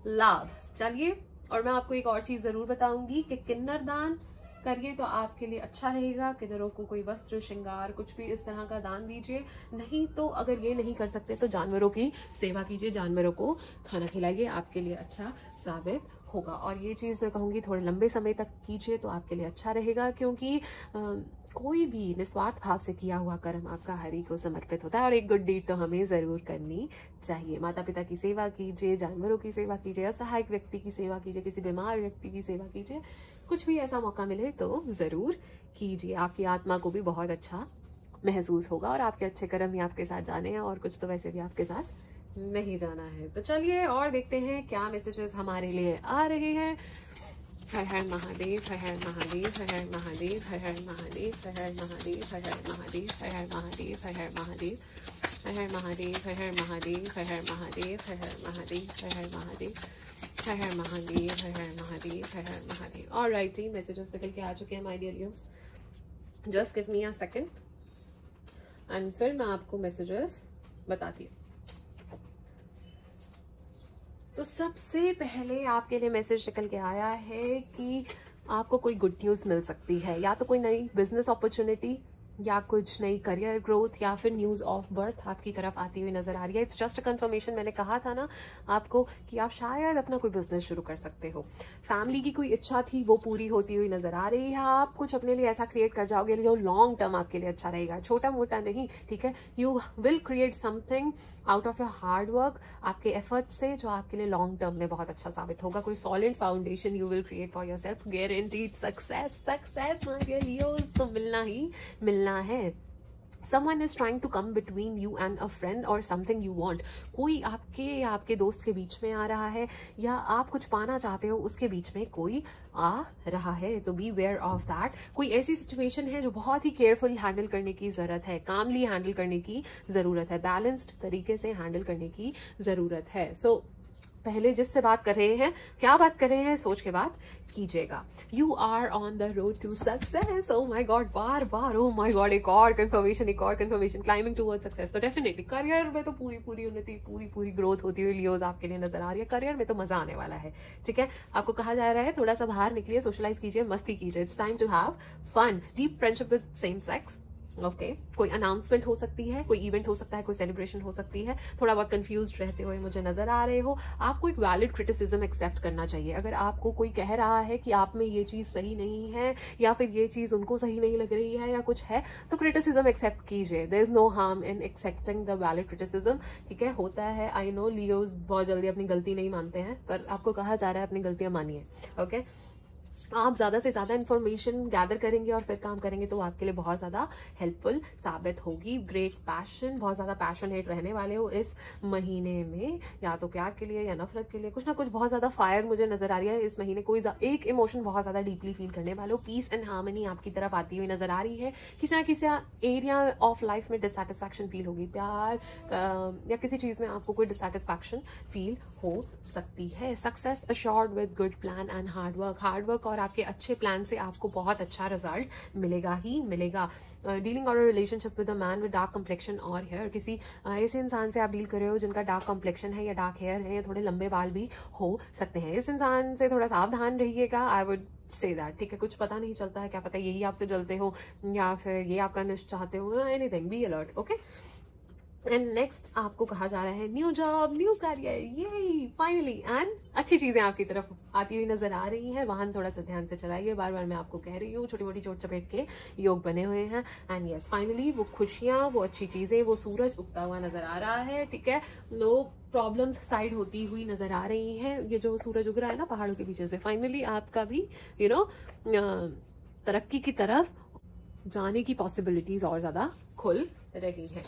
[SPEAKER 1] लाभ। चलिए, और मैं आपको एक और चीज जरूर बताऊंगी कि किन्नर दान करिए तो आपके लिए अच्छा रहेगा। किन्नरों को कोई वस्त्र, श्रृंगार, कुछ भी इस तरह का दान दीजिए। नहीं तो अगर ये नहीं कर सकते तो जानवरों की सेवा कीजिए, जानवरों को खाना खिलाइए, आपके लिए अच्छा साबित होगा। और ये चीज़ मैं कहूँगी थोड़े लंबे समय तक कीजिए तो आपके लिए अच्छा रहेगा, क्योंकि कोई भी निस्वार्थ भाव से किया हुआ कर्म आपका हरि को समर्पित होता है। और एक गुड डीड तो हमें ज़रूर करनी चाहिए। माता पिता की सेवा कीजिए, जानवरों की सेवा कीजिए, असहायक व्यक्ति की सेवा कीजिए, किसी बीमार व्यक्ति की सेवा कीजिए, कुछ भी ऐसा मौका मिले तो ज़रूर कीजिए। आपकी आत्मा को भी बहुत अच्छा महसूस होगा और आपके अच्छे कर्म ही आपके साथ जाने हैं, और कुछ तो वैसे भी आपके साथ नहीं जाना है। तो चलिए और देखते हैं क्या मैसेजेस हमारे लिए आ रहे हैं। हर हर महादेव, हर हर महादेव, हर हर महादेव, हर हर महादेव, हर हर महादेव, हर हर महादेव, हर हर महादेव, हर हर महादेव, हर हर महादेव, हर हर महादेव, हर हर महादेव, हर हर महादेव, हर हर महादेव, हर हर महादेव, हर हर महादेव, हर हर महादेव। ऑलराइट जी, मैसेजेस निकल के आ चुके हैं my dear Leos. Just give me a second and फिर मैं आपको मैसेजेस बताती हूँ। तो सबसे पहले आपके लिए मैसेज निकल के आया है कि आपको कोई गुड न्यूज़ मिल सकती है, या तो कोई नई बिजनेस अपॉर्चुनिटी, या कुछ नई करियर ग्रोथ, या फिर न्यूज़ ऑफ बर्थ आपकी तरफ आती हुई नजर आ रही है। It's just a confirmation. मैंने कहा था ना आपको कि आप शायद अपना कोई बिजनेस शुरू कर सकते हो। फैमिली की कोई इच्छा थी वो पूरी होती हुई नजर आ रही है। आप कुछ अपने लिए ऐसा क्रिएट कर जाओगे जो लॉन्ग टर्म आपके लिए अच्छा रहेगा, छोटा मोटा नहीं, ठीक है। You will create something out of your hard work, आपके एफर्ट से, जो आपके लिए लॉन्ग टर्म में बहुत अच्छा साबित होगा। कोई solid foundation you will create for yourself. Guaranteed success, success my dear Leos तो मिलना ही मिलना है। Someone is trying to come between you and a friend or something you want. कोई आपके या आपके दोस्त के बीच में आ रहा है, या आप कुछ पाना चाहते हो उसके बीच में कोई आ रहा है, तो बी वेयर ऑफ दैट। कोई ऐसी सिचुएशन है जो बहुत ही केयरफुल हैंडल करने की जरूरत है, कामली हैंडल करने की जरूरत है, बैलेंस्ड तरीके से हैंडल करने की जरूरत है। सो पहले जिससे बात कर रहे हैं, क्या बात कर रहे हैं, सोच के बात कीजिएगा। You are on the road to success. Oh my god, बार बार ओ माई गॉड, एक और कंफर्मेशन, एक और कंफर्मेशन, क्लाइंबिंग टूवर्ड सक्सेस। तो डेफिनेटली करियर में तो पूरी पूरी उन्नति, पूरी पूरी ग्रोथ होती हुई लियोज आपके लिए नजर आ रही है। करियर में तो मजा आने वाला है, ठीक है। आपको कहा जा रहा है थोड़ा सा बाहर निकलिए, सोशलाइज कीजिए, मस्ती कीजिए। It's time to have fun, deep friendship with same sex. Okay, कोई अनाउंसमेंट हो सकती है, कोई इवेंट हो सकता है, कोई सेलिब्रेशन हो सकती है। थोड़ा बहुत कंफ्यूज्ड रहते हुए मुझे नजर आ रहे हो। आपको एक वैलिड क्रिटिसिज्म एक्सेप्ट करना चाहिए। अगर आपको कोई कह रहा है कि आप में ये चीज सही नहीं है, या फिर ये चीज उनको सही नहीं लग रही है, या कुछ है, तो क्रिटिसिज्म एक्सेप्ट कीजिए। There is no harm in accepting the valid criticism, ठीक है। होता है, आई नो लियोज बहुत जल्दी अपनी गलती नहीं मानते हैं, पर आपको कहा जा रहा है अपनी गलतियां मानिए, ओके। आप ज़्यादा से ज़्यादा इन्फॉर्मेशन गैदर करेंगे और फिर काम करेंगे तो आपके लिए बहुत ज़्यादा हेल्पफुल साबित होगी। ग्रेट पैशन, बहुत ज़्यादा पैशनेट रहने वाले हो इस महीने में, या तो प्यार के लिए या नफरत के लिए, कुछ ना कुछ बहुत ज़्यादा फायर मुझे नजर आ रही है इस महीने। कोई एक इमोशन बहुत ज़्यादा डीपली फील करने वाले हो। पीस एंड हार्मनी आपकी तरफ आती हुई नजर आ रही है। किसी ना किसी एरिया ऑफ लाइफ में डिससेटिस्फैक्शन फील होगी, प्यार या किसी चीज़ में आपको कोई डिससेटिस्फैक्शन फील हो सकती है। Success assured with good plan and hard work और आपके अच्छे प्लान से आपको बहुत अच्छा रिजल्ट मिलेगा ही मिलेगा। डीलिंग और relationship with a man with dark complexion और हेयर, किसी ऐसे इंसान से आप डील कर रहे हो जिनका डार्क कम्प्लेक्शन है या डार्क हेयर है या थोड़े लंबे बाल भी हो सकते हैं। इस इंसान से थोड़ा सावधान रहिएगा, आई वुड से दैट, ठीक है। कुछ पता नहीं चलता है, क्या पता यही आपसे जलते हो या फिर ये आपका निश्च चाहते हो, anything, be alert, okay. And next आपको कहा जा रहा है न्यू जॉब, न्यू करियर, ये फाइनली, एंड अच्छी चीजें आपकी तरफ आती हुई नजर आ रही हैं। वाहन थोड़ा सा ध्यान से चलाइए, बार बार मैं आपको कह रही हूँ, छोटी मोटी चोट चपेट के योग बने हुए हैं। एंड यस, फाइनली वो खुशियां, वो अच्छी चीजें, वो सूरज उगता हुआ नजर आ रहा है, ठीक है। नो प्रॉब्लम्स साइड होती हुई नजर आ रही हैं। ये जो सूरज उग रहा है ना पहाड़ों के पीछे से, फाइनली आपका भी तरक्की की तरफ जाने की पॉसिबिलिटीज और ज्यादा खुल रही है।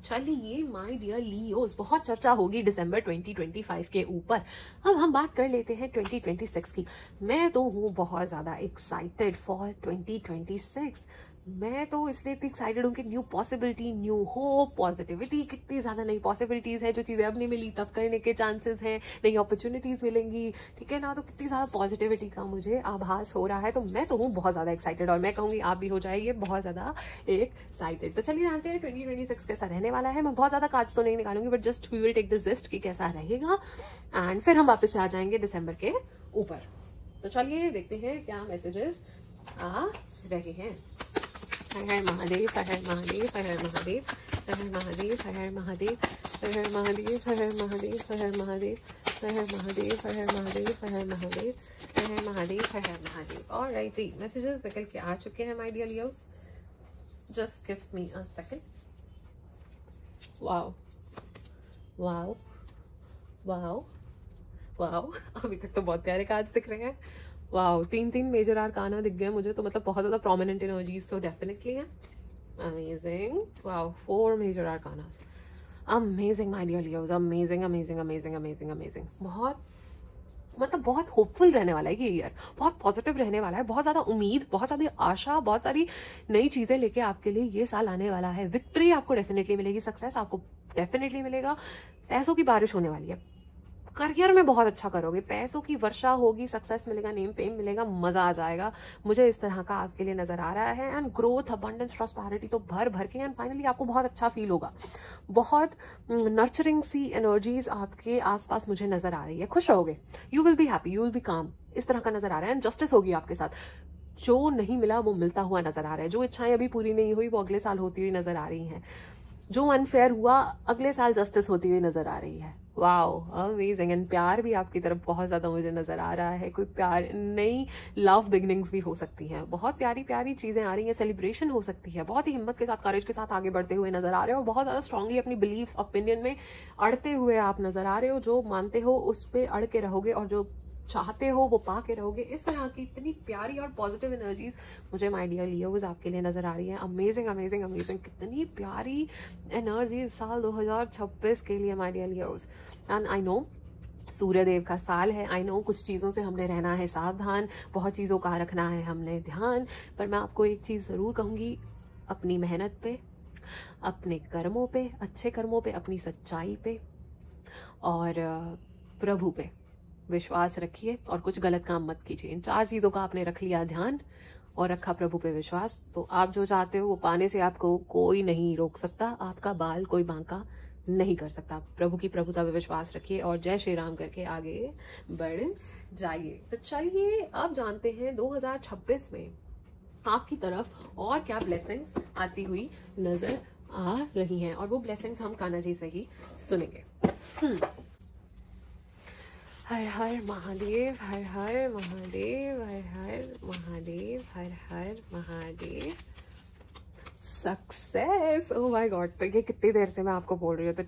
[SPEAKER 1] चलिए माय डियर लियोस, बहुत चर्चा होगी दिसंबर 2025 के ऊपर। अब हम बात कर लेते हैं 2026 की। मैं तो हूँ बहुत ज्यादा एक्साइटेड फॉर 2026। मैं तो इसलिए इतनी एक्साइटेड हूँ कि new possibility, new hope, positivity, कितनी ज्यादा नई पॉसिबिलिटीज है। जो चीजें अब नहीं मिली तब करने के चांसेस हैं, नई अपॉर्चुनिटीज मिलेंगी, ठीक है ना। तो कितनी ज्यादा पॉजिटिविटी का मुझे आभास हो रहा है। तो मैं तो हूँ बहुत ज्यादा एक्साइटेड, और मैं कहूंगी आप भी हो जाइए बहुत ज्यादा एक्साइटेड। तो चलिए जानते हैं 2026 कैसा रहने वाला है। मैं बहुत ज्यादा कार्ड्स तो नहीं निकालूंगी, but just we will take the gist कि कैसा रहेगा, एंड फिर हम वापस से आ जाएंगे दिसंबर के ऊपर। तो चलिए देखते हैं क्या मैसेजेस आ रहे हैं। हर हर महादेव, हर हर महादेव, हर हर महादेव, हर हर महादेव, हर हर महादेव, हर हर महादेव, हर हर महादेव, हर हर महादेव, हर हर महादेव, हर हर महादेव, हर हर महादेव, हर हर महादेव, हर हर महादेव। ऑलराइट जी, मैसेजेस निकल के आ चुके हैं my dear Leos. Just give me a second. Wow wow wow wow, अभी तक तो बहुत प्यारे कार्ड्स दिख रहे हैं। वाओ, 3 मेजर आर्काना दिख गए मुझे, तो मतलब बहुत ज्यादा प्रोमिनेंट एनर्जीज तो डेफिनेटली है। Amazing, wow, 4 major arcanas, amazing my dear Leos, amazing amazing amazing amazing amazing. बहुत मतलब बहुत होपफुल रहने वाला है ये ईयर, बहुत पॉजिटिव रहने वाला है। बहुत ज्यादा उम्मीद, बहुत सारी आशा, बहुत सारी नई चीजें लेके आपके लिए ये साल आने वाला है। विक्ट्री आपको डेफिनेटली मिलेगी, सक्सेस आपको डेफिनेटली मिलेगा, पैसों की बारिश होने वाली है, करियर में बहुत अच्छा करोगे, पैसों की वर्षा होगी, सक्सेस मिलेगा, नेम फेम मिलेगा, मजा आ जाएगा। मुझे इस तरह का आपके लिए नजर आ रहा है। एंड ग्रोथ, अबंडेंस, प्रॉस्पेरिटी तो भर भर के, एंड फाइनली आपको बहुत अच्छा फील होगा। बहुत नर्चरिंग सी एनर्जीज आपके आसपास मुझे नजर आ रही है। खुश रहोगे, you will be happy, you will be काम, इस तरह का नजर आ रहा है। एंड जस्टिस होगी आपके साथ, जो नहीं मिला वो मिलता हुआ नजर आ रहा है। जो इच्छाएं अभी पूरी नहीं हुई वो अगले साल होती हुई नजर आ रही हैं। जो अनफेयर हुआ अगले साल जस्टिस होती हुई नजर आ रही है। Wow, amazing. एंड प्यार भी आपकी तरफ बहुत ज्यादा मुझे नजर आ रहा है। कोई प्यार, नई लव बिगनिंग्स भी हो सकती हैं। बहुत प्यारी प्यारी चीजें आ रही हैं, सेलिब्रेशन हो सकती है। बहुत ही हिम्मत के साथ, करेज के साथ आगे बढ़ते हुए नजर आ रहे हो, और बहुत ज्यादा स्ट्रांगली अपनी बिलीव्स, ओपिनियन में अड़ते हुए आप नजर आ रहे हो। जो मानते हो उस पर अड़ के रहोगे, और जो चाहते हो वो पा के रहोगे। इस तरह की इतनी प्यारी और पॉजिटिव एनर्जीज मुझे माय डियर लियोस आपके लिए नजर आ रही है। अमेजिंग अमेजिंग अमेजिंग, कितनी प्यारी एनर्जी साल 2026 के लिए my dear Leos. And I know Suryadev का साल है, आई नो कुछ चीज़ों से हमने रहना है सावधान, बहुत चीज़ों का रखना है हमने ध्यान, पर मैं आपको एक चीज़ ज़रूर कहूँगी, अपनी मेहनत पे, अपने कर्मों पे, अच्छे कर्मों पे, अपनी सच्चाई पे और प्रभु पे विश्वास रखिए, और कुछ गलत काम मत कीजिए। इन 4 चीज़ों का आपने रख लिया ध्यान और रखा प्रभु पे विश्वास, तो आप जो चाहते हो वो पाने से आपको कोई नहीं रोक सकता, आपका बाल कोई बांका नहीं कर सकता। प्रभु की प्रभुता पे विश्वास रखिए और जय श्री राम करके आगे बढ़ जाइए। तो चलिए अब जानते हैं 2026 में आपकी तरफ और क्या ब्लेसिंग्स आती हुई नजर आ रही हैं, और वो ब्लेसिंग्स हम कान्हा जी से ही सुनेंगे। हर हर महादेव, हर हर महादेव, हर हर महादेव, हर हर Mahadev. Success, oh my God. तो ये कितनी देर से मैं आपको बोल रही हूँ, तो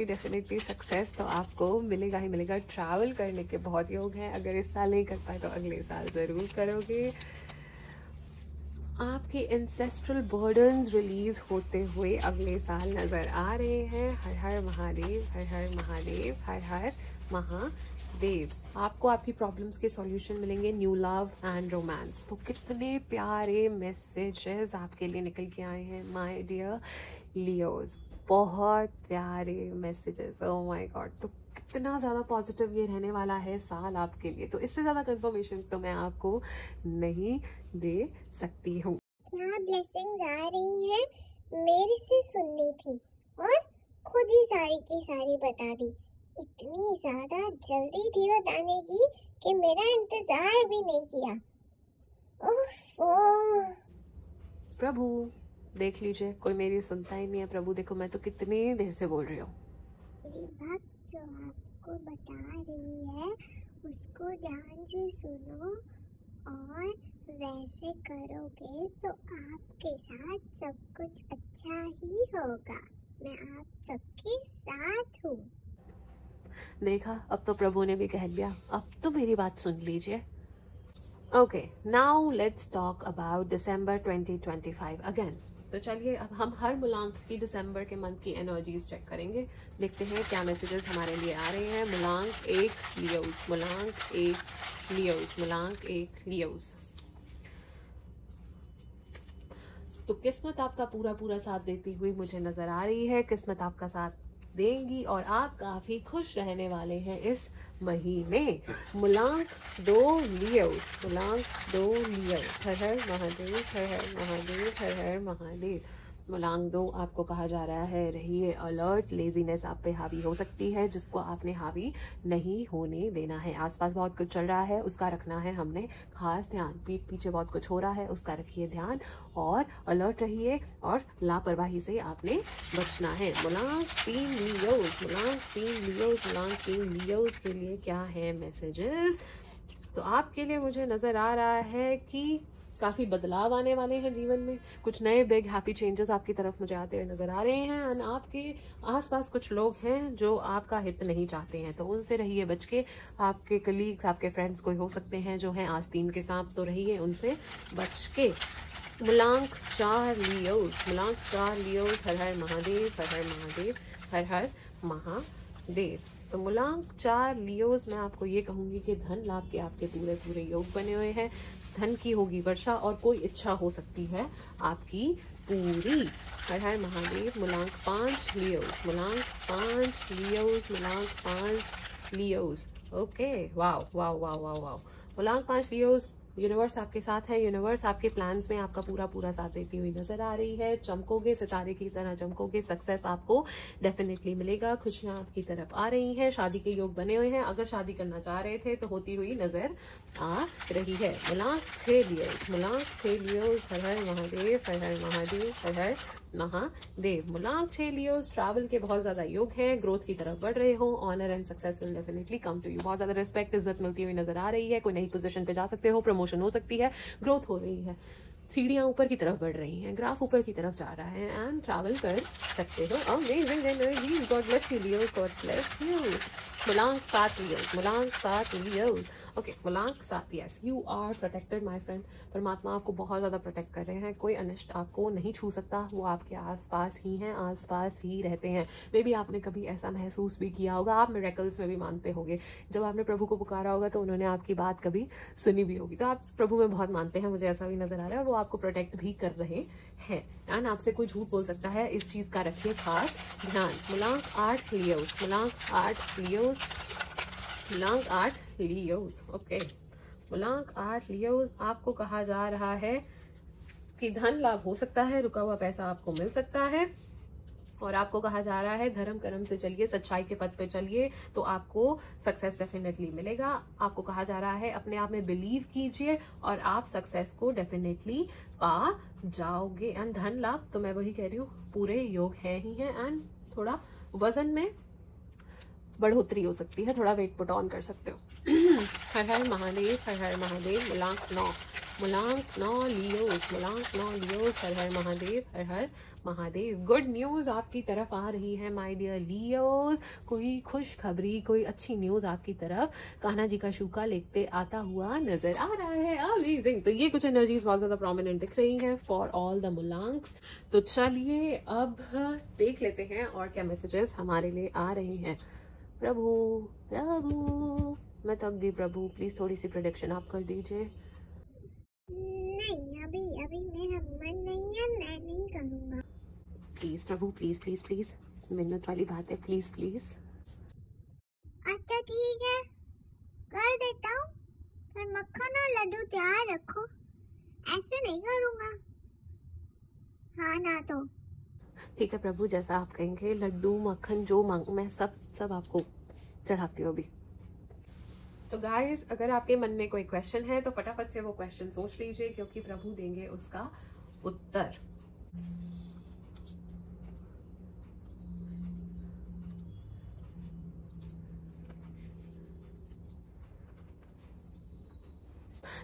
[SPEAKER 1] डेफिनेटली सक्सेस तो आपको मिलेगा ही मिलेगा। ट्रैवल करने के बहुत योग हैं, अगर इस साल नहीं कर पाए तो अगले साल ज़रूर करोगे। आपके एंसेस्ट्रल बर्डन्स रिलीज होते हुए अगले साल नज़र आ रहे हैं। हर हर महादेव, हर हर महादेव, हर हर महादेव। आपको आपकी प्रॉब्लम्स के सॉल्यूशन मिलेंगे, न्यू लव एंड रोमांस। तो कितने प्यारे मैसेजेस आपके लिए निकल के आए हैं माय डियर लियोज, बहुत प्यारे मैसेजेस, ओह माय गॉड। तो कितना ज़्यादा पॉजिटिव ये रहने वाला है साल आपके लिए, तो इससे ज़्यादा कंफर्मेशन तो मैं आपको नहीं दे सकती हूँ।
[SPEAKER 2] क्या ब्लेसिंग्स आ रही है मेरे से सुननी थी और खुद ही सारी की सारी बता दी। इतनी ज्यादा जल्दी थी बताने की कि मेरा इंतजार भी नहीं किया। ओह
[SPEAKER 1] प्रभु देख लीजिए, कोई मेरी सुनता ही नहीं है। प्रभु देखो, मैं तो कितनी देर से बोल रही हूँ।
[SPEAKER 2] मेरी भक्त जो आपको बता रही है उसको ध्यान से सुनो और वैसे करोगे तो आपके साथ सब कुछ अच्छा ही होगा। मैं आप सबके साथ हूँ।
[SPEAKER 1] देखा, अब तो प्रभु ने भी कह लिया, अब तो मेरी बात सुन लीजिए। Okay, now let's talk about December 2025 again. तो चलिए अब हम हर मुलांक की दिसंबर के मंथ की एनर्जीज चेक करेंगे, देखते हैं क्या मैसेजेस हमारे लिए आ रहे हैं। मुलांक 1 लियोज, मुलांक 1 लियोज, मुलांक 1 लियोज। तो किस्मत आपका पूरा साथ देती हुई मुझे नजर आ रही है। किस्मत आपका साथ देंगी और आप काफी खुश रहने वाले हैं इस महीने। मुलांक 2 लियोज, मुलांक 2 लियोज। हर हर महादेव, हर हर महादेव, हर हर महादेव। मुलांक 2 आपको कहा जा रहा है रहिए अलर्ट। लेजीनेस आप पे हावी हो सकती है जिसको आपने हावी नहीं होने देना है। आसपास बहुत कुछ चल रहा है, उसका रखना है हमने खास ध्यान। पीठ पीछे बहुत कुछ हो रहा है, उसका रखिए ध्यान और अलर्ट रहिए और लापरवाही से आपने बचना है। मुलांक 3 लियोज, मुलांक 3 लियोज, मुलांक 3 लियोज के लिए क्या है मैसेजेस? तो आपके लिए मुझे नजर आ रहा है कि काफ़ी बदलाव आने वाले हैं जीवन में। कुछ नए बिग हैप्पी चेंजेस आपकी तरफ मुझे आते हुए नजर आ रहे हैं। एंड आपके आसपास कुछ लोग हैं जो आपका हित नहीं चाहते हैं, तो उनसे रहिए बच के। आपके कलीग्स, आपके फ्रेंड्स कोई हो सकते हैं जो हैं आस्तीन के सांप, तो रहिए उनसे बच के। मुलांक 4 लियोज, मुलांक 4 लियोज। हर हर महादेव, हर हर महादेव, हर हर महादेव। तो मुलांक 4 लियोज, मैं आपको ये कहूंगी कि धन लाभ के आपके पूरे योग बने हुए हैं। धन की होगी वर्षा और कोई इच्छा हो सकती है आपकी पूरी। हर हर महादेव। मुलांक 5 लियोज, मुलांक 5 लियोज, मुलांक 5 Leos. Okay, wow wow wow wow wow. मुलांक 5 लियोज। यूनिवर्स आपके साथ है, यूनिवर्स आपके प्लान्स में आपका पूरा साथ देती हुई नजर आ रही है। चमकोगे, सितारे की तरह चमकोगे। सक्सेस आपको डेफिनेटली मिलेगा। खुशियां आपकी तरफ आ रही हैं। शादी के योग बने हुए हैं, अगर शादी करना चाह रहे थे तो होती हुई नजर आ रही है। मुलांक 6 लियोज, मुलांक 6 लियोज। हर हर महादेव, हर हर महादेव, हर हर महादेव। मुलांक 6 लियोज। ट्रैवल के बहुत ज्यादा योग हैं, ग्रोथ की तरफ बढ़ रहे हो। Honour and success will definitely come to you. बहुत ज्यादा रिस्पेक्ट, इज्जत मिलती हुई नजर आ रही है। कोई नई पोजीशन पे जा सकते हो, प्रमोशन हो सकती है, ग्रोथ हो रही है, सीढ़ियां ऊपर की तरफ बढ़ रही हैं, ग्राफ ऊपर की तरफ जा रहा है एंड ट्रैवल कर सकते हो। Amazing energy, God bless you Leos, God bless you. मुलांक 7 लियोज, मुलांक 7 लियोज। ओके, मुलांक 7, yes, you are protected my friend. परमात्मा आपको बहुत ज़्यादा प्रोटेक्ट कर रहे हैं। कोई अनिष्ट आपको नहीं छू सकता, वो आपके आसपास ही हैं, आसपास ही रहते हैं। मे बी आपने कभी ऐसा महसूस भी किया होगा, आप मिरेकल्स में भी मानते होंगे। जब आपने प्रभु को पुकारा होगा तो उन्होंने आपकी बात कभी सुनी भी होगी। तो आप प्रभु में बहुत मानते हैं, मुझे ऐसा भी नजर आ रहा है, और वो आपको प्रोटेक्ट भी कर रहे हैं। एंड आपसे कोई झूठ बोल सकता है, इस चीज़ का रखिए खास ध्यान। मुलांक 8 लियोज, मुलांक 8 लियोज, मुलांक 8 लियोज। ओके, मुलांक 8 लियोज। आपको कहा जा रहा है कि धन लाभ हो सकता है, रुका हुआ पैसा आपको मिल सकता है, और आपको कहा जा रहा है धर्म कर्म से चलिए, सच्चाई के पथ पे चलिए, तो आपको सक्सेस डेफिनेटली मिलेगा। आपको कहा जा रहा है अपने आप में बिलीव कीजिए और आप सक्सेस को डेफिनेटली पा जाओगे। एंड धन लाभ तो मैं वही कह रही हूँ, पूरे योग है ही है। एंड थोड़ा वजन में बढ़ोतरी हो सकती है, थोड़ा वेट पुट ऑन कर सकते हो। हर हर महादेव, हर हर महादेव। मुलांक 9, मुलांक 9 लियोस, मुलांक 9 लियोस, हर हर महादेव, हर हर महादेव। गुड न्यूज आपकी तरफ आ रही है माय डियर लियोस। कोई खुशखबरी, कोई अच्छी न्यूज आपकी तरफ कान्हा जी का शूका लेते आता हुआ नजर आ रहा है। अमेजिंग। तो ये कुछ एनर्जीज बहुत ज्यादा प्रोमिनेंट दिख रही हैं फॉर ऑल द मुलांक्स। तो चलिए अब देख लेते हैं और क्या मैसेजेस हमारे लिए आ रहे हैं। प्रभु प्रभु मैं थक गई प्रभु, प्लीज थोड़ी सी प्रेडिक्शन आप कर दीजिए।
[SPEAKER 2] नहीं, अभी मेरा मन नहीं है, मैं नहीं करूँगा।
[SPEAKER 1] Please Prabhu, please please please, मिन्नत वाली बात है, प्लीज प्लीज।
[SPEAKER 2] अच्छा ठीक है, कर देता हूँ, पर मक्खन और लड्डू तैयार रखो। ऐसे नहीं करूँगा, हाँ ना तो।
[SPEAKER 1] ठीक है प्रभु, जैसा आप कहेंगे। लड्डू मक्खन जो मांग मैं सब आपको चढ़ाती हूँ अभी। तो गाइस, अगर आपके मन में कोई क्वेश्चन है तो फटाफट से वो क्वेश्चन सोच लीजिए, क्योंकि प्रभु देंगे उसका उत्तर।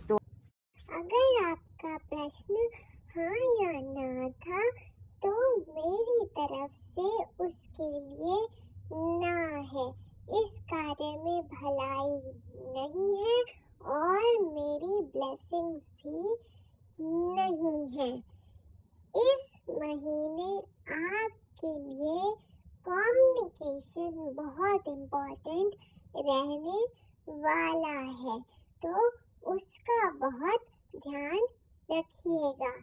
[SPEAKER 1] तो
[SPEAKER 2] अगर आपका प्रश्न हाँ या ना था तो मेरी तरफ से उसके लिए ना है। इस कार्य में भलाई नहीं है और मेरी ब्लेसिंग्स भी नहीं है। इस महीने आपके लिए कम्युनिकेशन बहुत इम्पोर्टेंट रहने वाला है, तो उसका बहुत ध्यान रखिएगा।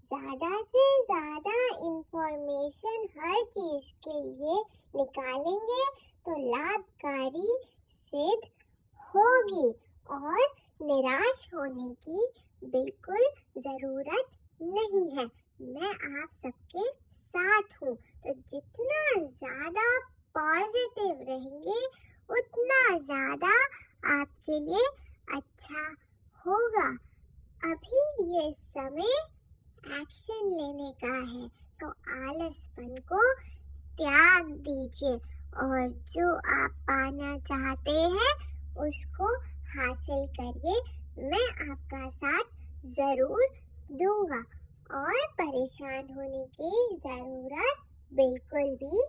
[SPEAKER 2] ज़्यादा से ज़्यादा इंफॉर्मेशन हर चीज़ के लिए निकालेंगे तो लाभकारी सिद्ध होगी और निराश होने की बिल्कुल ज़रूरत नहीं है। मैं आप सबके साथ हूँ, तो जितना ज़्यादा पॉजिटिव रहेंगे उतना ज़्यादा आपके लिए अच्छा होगा। अभी ये समय एक्शन लेने का है, तो आलसपन को त्याग दीजिए और जो आप पाना चाहते हैं उसको हासिल करिए। मैं आपका साथ ज़रूर दूंगा और परेशान होने की ज़रूरत बिल्कुल भी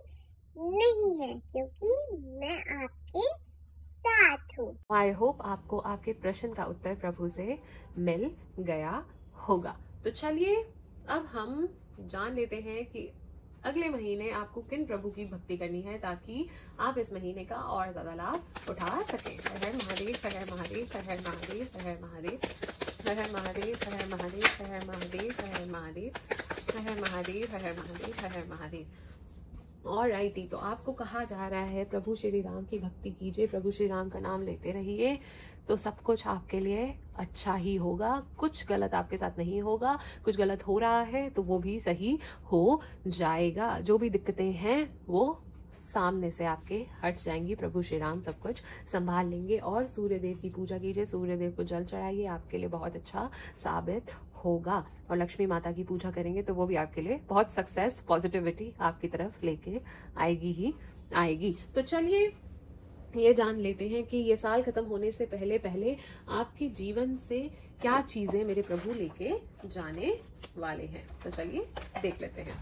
[SPEAKER 2] नहीं है, क्योंकि मैं आपके साथ हूँ।
[SPEAKER 1] आई होप आपको आपके प्रश्न का उत्तर प्रभु से मिल गया होगा। तो चलिए अब हम जान लेते हैं कि अगले महीने आपको किन प्रभु की भक्ति करनी है, ताकि आप इस महीने का और ज्यादा लाभ उठा सकें। हर हर महादेव, हर हर महादेव, हर हर महादेव, हर हर महादेव, हर हर महादेव, हर हर महादेव, हर हर महादेव, हर हर महादेव, हर हर महादेव, हर हर महादेव, हर हर महादेव। और राइटी, तो आपको कहा जा रहा है प्रभु श्री राम की भक्ति कीजिए, प्रभु श्री राम का नाम लेते रहिए, तो सब कुछ आपके लिए अच्छा ही होगा। कुछ गलत आपके साथ नहीं होगा, कुछ गलत हो रहा है तो वो भी सही हो जाएगा। जो भी दिक्कतें हैं वो सामने से आपके हट जाएंगी। प्रभु श्री राम सब कुछ संभाल लेंगे। और सूर्य देव की पूजा कीजिए, सूर्य देव को जल चढ़ाइए, आपके लिए बहुत अच्छा साबित होगा। और लक्ष्मी माता की पूजा करेंगे तो वो भी आपके लिए बहुत सक्सेस, पॉजिटिविटी आपकी तरफ लेके आएगी ही आएगी। तो चलिए ये जान लेते हैं कि ये साल खत्म होने से पहले पहले आपके जीवन से क्या चीजें मेरे प्रभु लेके जाने वाले हैं। तो चलिए देख लेते हैं।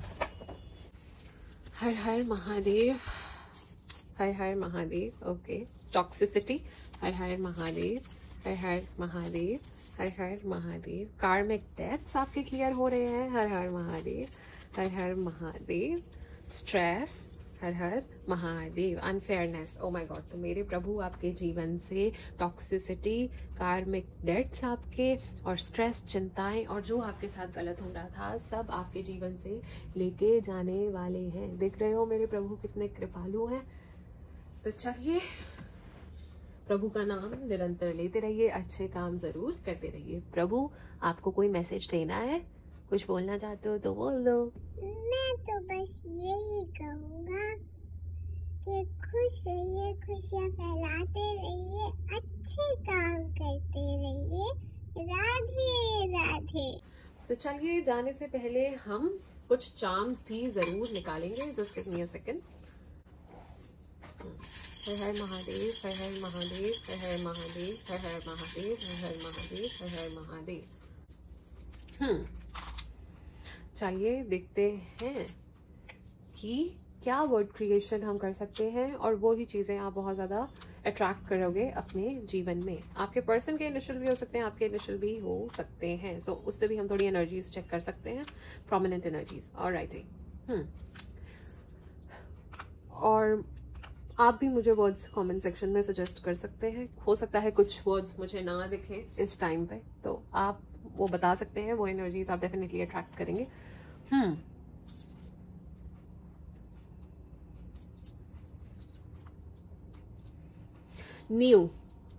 [SPEAKER 1] हर हर महादेव, हर हर महादेव। ओके, टॉक्सिसिटी, हर हर महादेव, हर हर महादेव, हर हर महादेव। कार्मिक डेथ्स आपके क्लियर हो रहे हैं, हर हर महादेव, हर हर महादेव। स्ट्रेस, हर हर Mahadev. Unfairness, oh my God. तो मेरे प्रभु आपके जीवन से टॉक्सिसिटी, कार्मिक डेट्स आपके और स्ट्रेस, चिंताएं और जो आपके साथ गलत हो रहा था सब आपके जीवन से लेके जाने वाले हैं। देख रहे हो मेरे प्रभु कितने कृपालु हैं। तो चलिए प्रभु का नाम निरंतर लेते रहिए, अच्छे काम जरूर करते रहिए। प्रभु आपको कोई मैसेज देना है, कुछ बोलना चाहते हो तो बोल दो।
[SPEAKER 2] मैं तो बस यही कहूँगा कि खुश रहिए, खुशियाँ फैलाते रहिए, अच्छे काम करते रहिए। राधे राधे।
[SPEAKER 1] तो चलिए जाने से पहले हम कुछ चार्म्स भी जरूर निकालेंगे। Just give me a second. हर हर महादेव, हर हर महादेव, हर हर महादेव, हर हर महादेव, हर हर महादेव, हर हर महादेव। चलिए देखते हैं कि क्या वर्ड क्रिएशन हम कर सकते हैं और वो ही चीज़ें आप बहुत ज़्यादा अट्रैक्ट करोगे अपने जीवन में। आपके पर्सन के इनिशियल भी हो सकते हैं, आपके इनिशियल भी हो सकते हैं। सो उससे भी हम थोड़ी एनर्जीज चेक कर सकते हैं, प्रोमिनेंट एनर्जीज। ऑलराइट। और आप भी मुझे वर्ड्स कमेंट सेक्शन में सजेस्ट कर सकते हैं। हो सकता है कुछ वर्ड्स मुझे ना दिखें इस टाइम पे, तो आप वो बता सकते हैं, वो एनर्जीज आप डेफिनेटली अट्रैक्ट करेंगे। न्यू,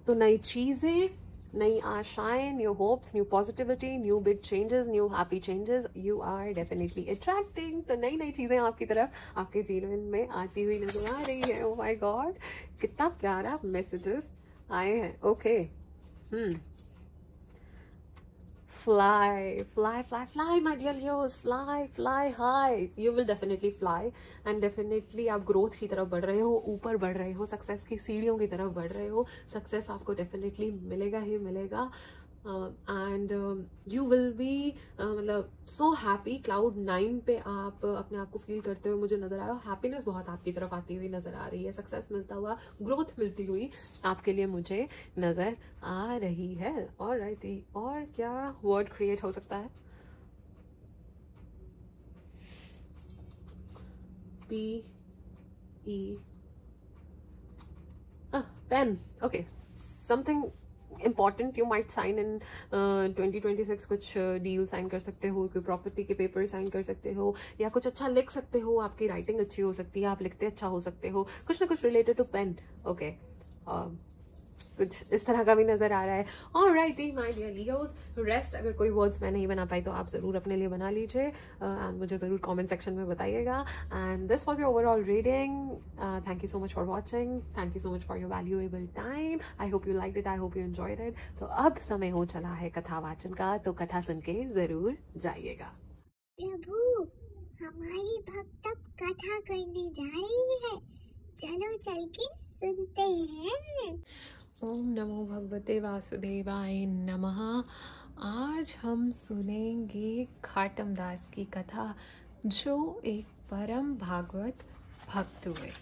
[SPEAKER 1] तो नई चीजें, नई आशाएं, new hopes, new positivity, new big changes, new happy changes you are definitely attracting. तो नई नई चीजें आपकी तरफ आपके जीवन में आती हुई नजर आ रही है। ओह माय गॉड, कितना प्यारा मैसेजेस आए हैं। Okay, fly, fly, fly, fly, my dear Leos, fly, fly high. You will definitely fly and definitely आप ग्रोथ की तरफ बढ़ रहे हो, ऊपर बढ़ रहे हो, सक्सेस की सीढ़ियों की तरफ बढ़ रहे हो। सक्सेस आपको डेफिनेटली मिलेगा ही मिलेगा। एंड यू विल बी मतलब सो हैप्पी। क्लाउड 9 पे आप अपने आप को फील करते हुए मुझे नजर आया। हैप्पीनेस बहुत आपकी तरफ आती हुई नजर आ रही है, सक्सेस मिलता हुआ, ग्रोथ मिलती हुई आपके लिए मुझे नजर आ रही है। ऑलराइट, और क्या वर्ड क्रिएट हो सकता है? Pain. Okay, something important you might sign in 2026। कुछ डील साइन कर सकते हो, कोई प्रॉपर्टी के पेपर साइन कर सकते हो, या कुछ अच्छा लिख सकते हो। आपकी राइटिंग अच्छी हो सकती है, आप लिखते अच्छा हो सकते हो, कुछ ना कुछ रिलेटेड टू पेन। ओके, कुछ इस तरह का भी नजर आ रहा है। Alright my dear Leos, rest अगर कोई वर्ड्स मैं नहीं बना पाई तो आप जरूर अपने लिए बना लीजिए एंड मुझे जरूर कमेंट सेक्शन में बताइएगा। And this was your overall reading. Thank you so much for watching, thank you so much for your valuable time. I hope you liked it, I hope you enjoyed it. तो अब समय हो चला है कथा वाचन का, तो कथा सुन के जरूर जाइएगा।
[SPEAKER 2] प्रभु, हमारी भक्त अब कथा करने जा रही है, चलो चल के सुनते हैं।
[SPEAKER 1] ओम नमो भगवते वासुदेवाय नमः। आज हम सुनेंगे घाटम दास की कथा, जो एक परम भागवत भक्त हुए।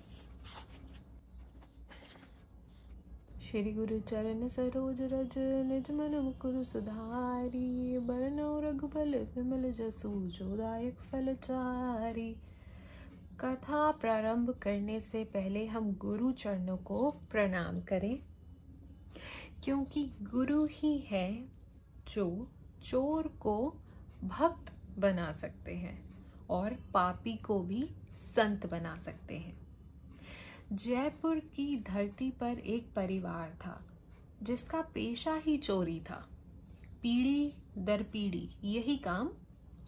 [SPEAKER 1] श्री गुरु चरण सरोज रज निज मन मुकुर सुधारी, बरनौ रघुबल विमल जसु जोदायक फलचारी। कथा प्रारंभ करने से पहले हम गुरु चरणों को प्रणाम करें, क्योंकि गुरु ही है जो चोर को भक्त बना सकते हैं और पापी को भी संत बना सकते हैं। जयपुर की धरती पर एक परिवार था जिसका पेशा ही चोरी था। पीढ़ी दर पीढ़ी यही काम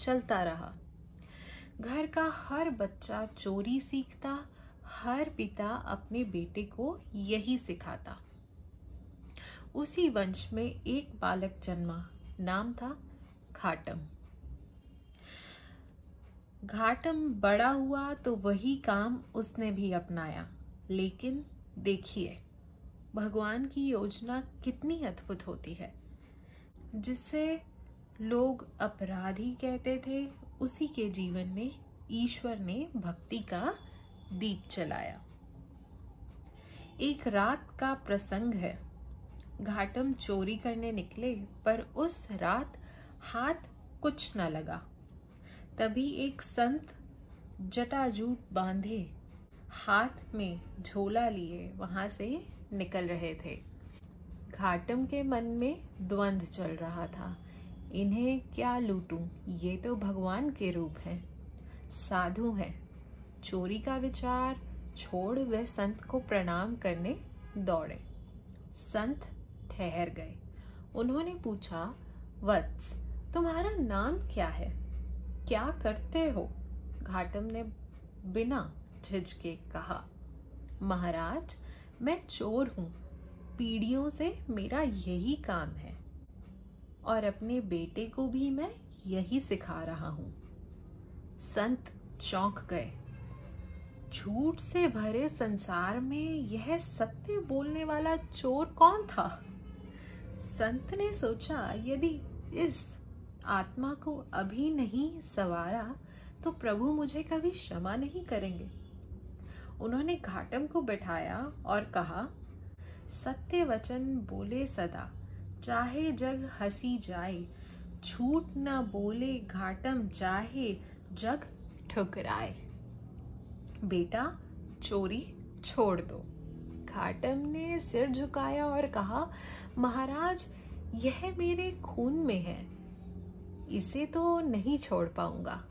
[SPEAKER 1] चलता रहा। घर का हर बच्चा चोरी सीखता, हर पिता अपने बेटे को यही सिखाता। उसी वंश में एक बालक जन्मा, नाम था घाटम। घाटम बड़ा हुआ तो वही काम उसने भी अपनाया। लेकिन देखिए, भगवान की योजना कितनी अद्भुत होती है। जिसे लोग अपराधी कहते थे, उसी के जीवन में ईश्वर ने भक्ति का दीप जलाया। एक रात का प्रसंग है। घाटम चोरी करने निकले, पर उस रात हाथ कुछ न लगा। तभी एक संत जटाजूट बांधे, हाथ में झोला लिए वहां से निकल रहे थे। घाटम के मन में द्वंद्व चल रहा था, इन्हें क्या लूटूं, ये तो भगवान के रूप हैं, साधु हैं। चोरी का विचार छोड़ वह संत को प्रणाम करने दौड़े। संत ठहर गए। उन्होंने पूछा, वत्स, तुम्हारा नाम क्या है, क्या करते हो? घाटम ने बिना झिझके कहा, महाराज, मैं चोर हूं, पीढ़ियों से मेरा यही काम है और अपने बेटे को भी मैं यही सिखा रहा हूं। संत चौंक गए। झूठ से भरे संसार में यह सत्य बोलने वाला चोर कौन था? संत ने सोचा, यदि इस आत्मा को अभी नहीं संवारा तो प्रभु मुझे कभी क्षमा नहीं करेंगे। उन्होंने घाटम को बैठाया और कहा, सत्य वचन बोले सदा, चाहे जग हंसी जाए, झूठ न बोले घाटम, चाहे जग ठुकराए। बेटा, चोरी छोड़ दो। घाटम ने सिर झुकाया और कहा, महाराज, यह मेरे खून में है, इसे तो नहीं छोड़ पाऊंगा,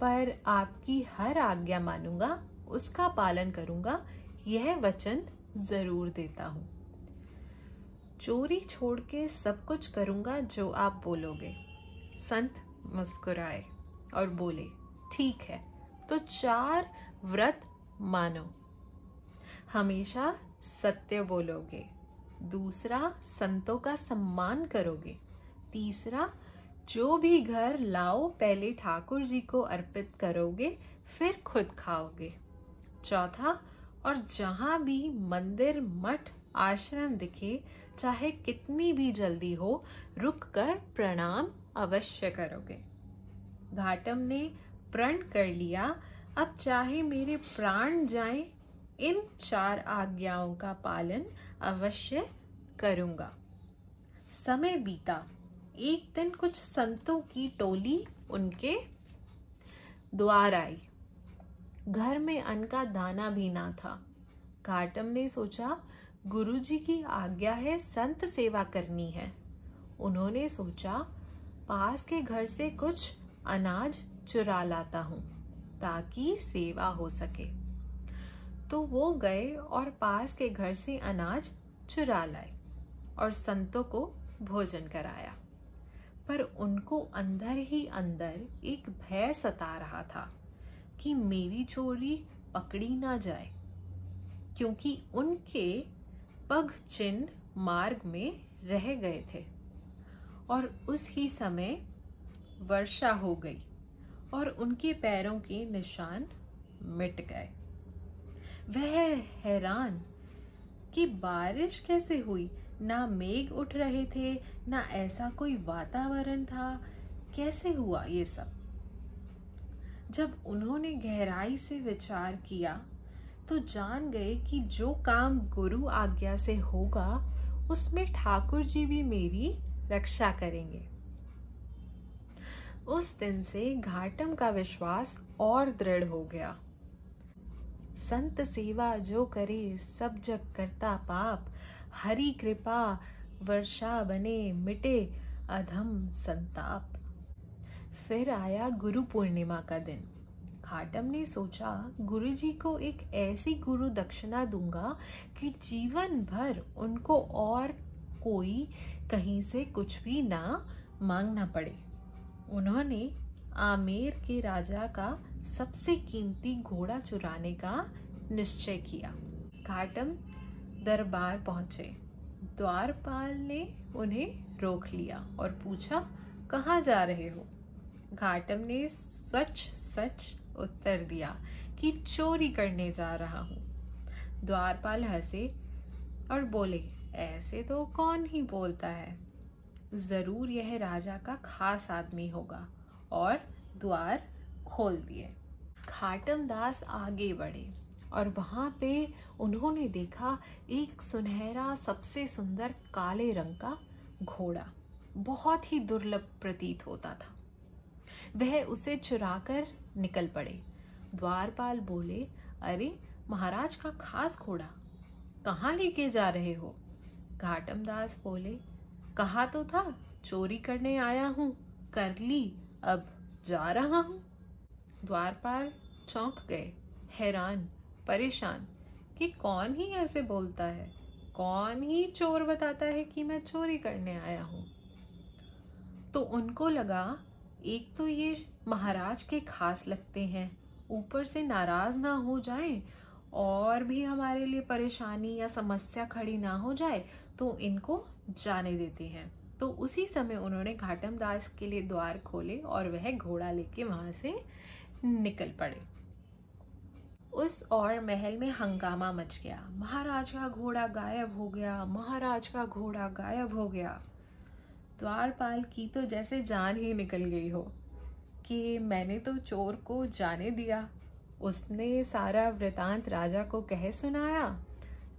[SPEAKER 1] पर आपकी हर आज्ञा मानूंगा, उसका पालन करूंगा, यह वचन जरूर देता हूं। चोरी छोड़ के सब कुछ करूंगा जो आप बोलोगे। संत मुस्कुराए और बोले, ठीक है, तो 4 व्रत मानो। हमेशा सत्य बोलोगे। दूसरा, संतों का सम्मान करोगे। तीसरा, जो भी घर लाओ पहले ठाकुर जी को अर्पित करोगे, फिर खुद खाओगे। चौथा, और जहां भी मंदिर, मठ, आश्रम दिखे, चाहे कितनी भी जल्दी हो, रुक कर प्रणाम अवश्य करोगे। घाटम ने प्रण कर लिया, अब चाहे मेरे प्राण जाएं, इन 4 आज्ञाओं का पालन अवश्य करूंगा। समय बीता। एक दिन कुछ संतों की टोली उनके द्वार आई। घर में अन्न का दाना भी ना था। घाटम ने सोचा, गुरुजी की आज्ञा है, संत सेवा करनी है। उन्होंने सोचा, पास के घर से कुछ अनाज चुरा लाता हूं ताकि सेवा हो सके। तो वो गए और पास के घर से अनाज चुरा लाए और संतों को भोजन कराया। पर उनको अंदर ही अंदर एक भय सता रहा था कि मेरी चोरी पकड़ी ना जाए, क्योंकि उनके पग चिन्ह मार्ग में रह गए थे और उस ही समय वर्षा हो गई और उनके पैरों के निशान मिट गए। वह हैरान कि बारिश कैसे हुई, ना मेघ उठ रहे थे, ना ऐसा कोई वातावरण था, कैसे हुआ ये सब। जब उन्होंने गहराई से विचार किया तो जान गए कि जो काम गुरु आज्ञा से होगा उसमें ठाकुर जी भी मेरी रक्षा करेंगे। उस दिन से घाटम का विश्वास और दृढ़ हो गया। संत सेवा जो करे, सब जग करता पाप, हरि कृपा वर्षा बने, मिटे अधम संताप। फिर आया गुरु पूर्णिमा का दिन। घाटम ने सोचा, गुरुजी को एक ऐसी गुरु दक्षिणा दूंगा कि जीवन भर उनको और कोई कहीं से कुछ भी ना मांगना पड़े। उन्होंने आमेर के राजा का सबसे कीमती घोड़ा चुराने का निश्चय किया। घाटम दरबार पहुंचे। द्वारपाल ने उन्हें रोक लिया और पूछा, कहाँ जा रहे हो? घाटम ने सच सच उत्तर दिया कि चोरी करने जा रहा हूँ। द्वारपाल हंसे और बोले, ऐसे तो कौन ही बोलता है, जरूर यह राजा का खास आदमी होगा, और द्वार खोल दिए। घाटम दास आगे बढ़े और वहां पे उन्होंने देखा एक सुनहरा, सबसे सुंदर काले रंग का घोड़ा, बहुत ही दुर्लभ प्रतीत होता था। वह उसे चुराकर निकल पड़े। द्वारपाल बोले, अरे महाराज का खास घोड़ा कहाँ लेके जा रहे हो? घाटम दास बोले, कहा तो था चोरी करने आया हूँ, कर ली, अब जा रहा हूँ। द्वारपाल चौंक गए, हैरान, परेशान कि कौन ही ऐसे बोलता है, कौन ही चोर बताता है कि मैं चोरी करने आया हूँ। तो उनको लगा, एक तो ये महाराज के खास लगते हैं, ऊपर से नाराज ना हो जाएं और भी हमारे लिए परेशानी या समस्या खड़ी ना हो जाए, तो इनको जाने देते हैं। तो उसी समय उन्होंने घाटम दास के लिए द्वार खोले और वह घोड़ा लेके वहां से निकल पड़े। उस और महल में हंगामा मच गया। महाराज का घोड़ा गायब हो गया, महाराज का घोड़ा गायब हो गया। द्वारपाल की तो जैसे जान ही निकल गई हो कि मैंने तो चोर को जाने दिया। उसने सारा वृतांत राजा को कह सुनाया।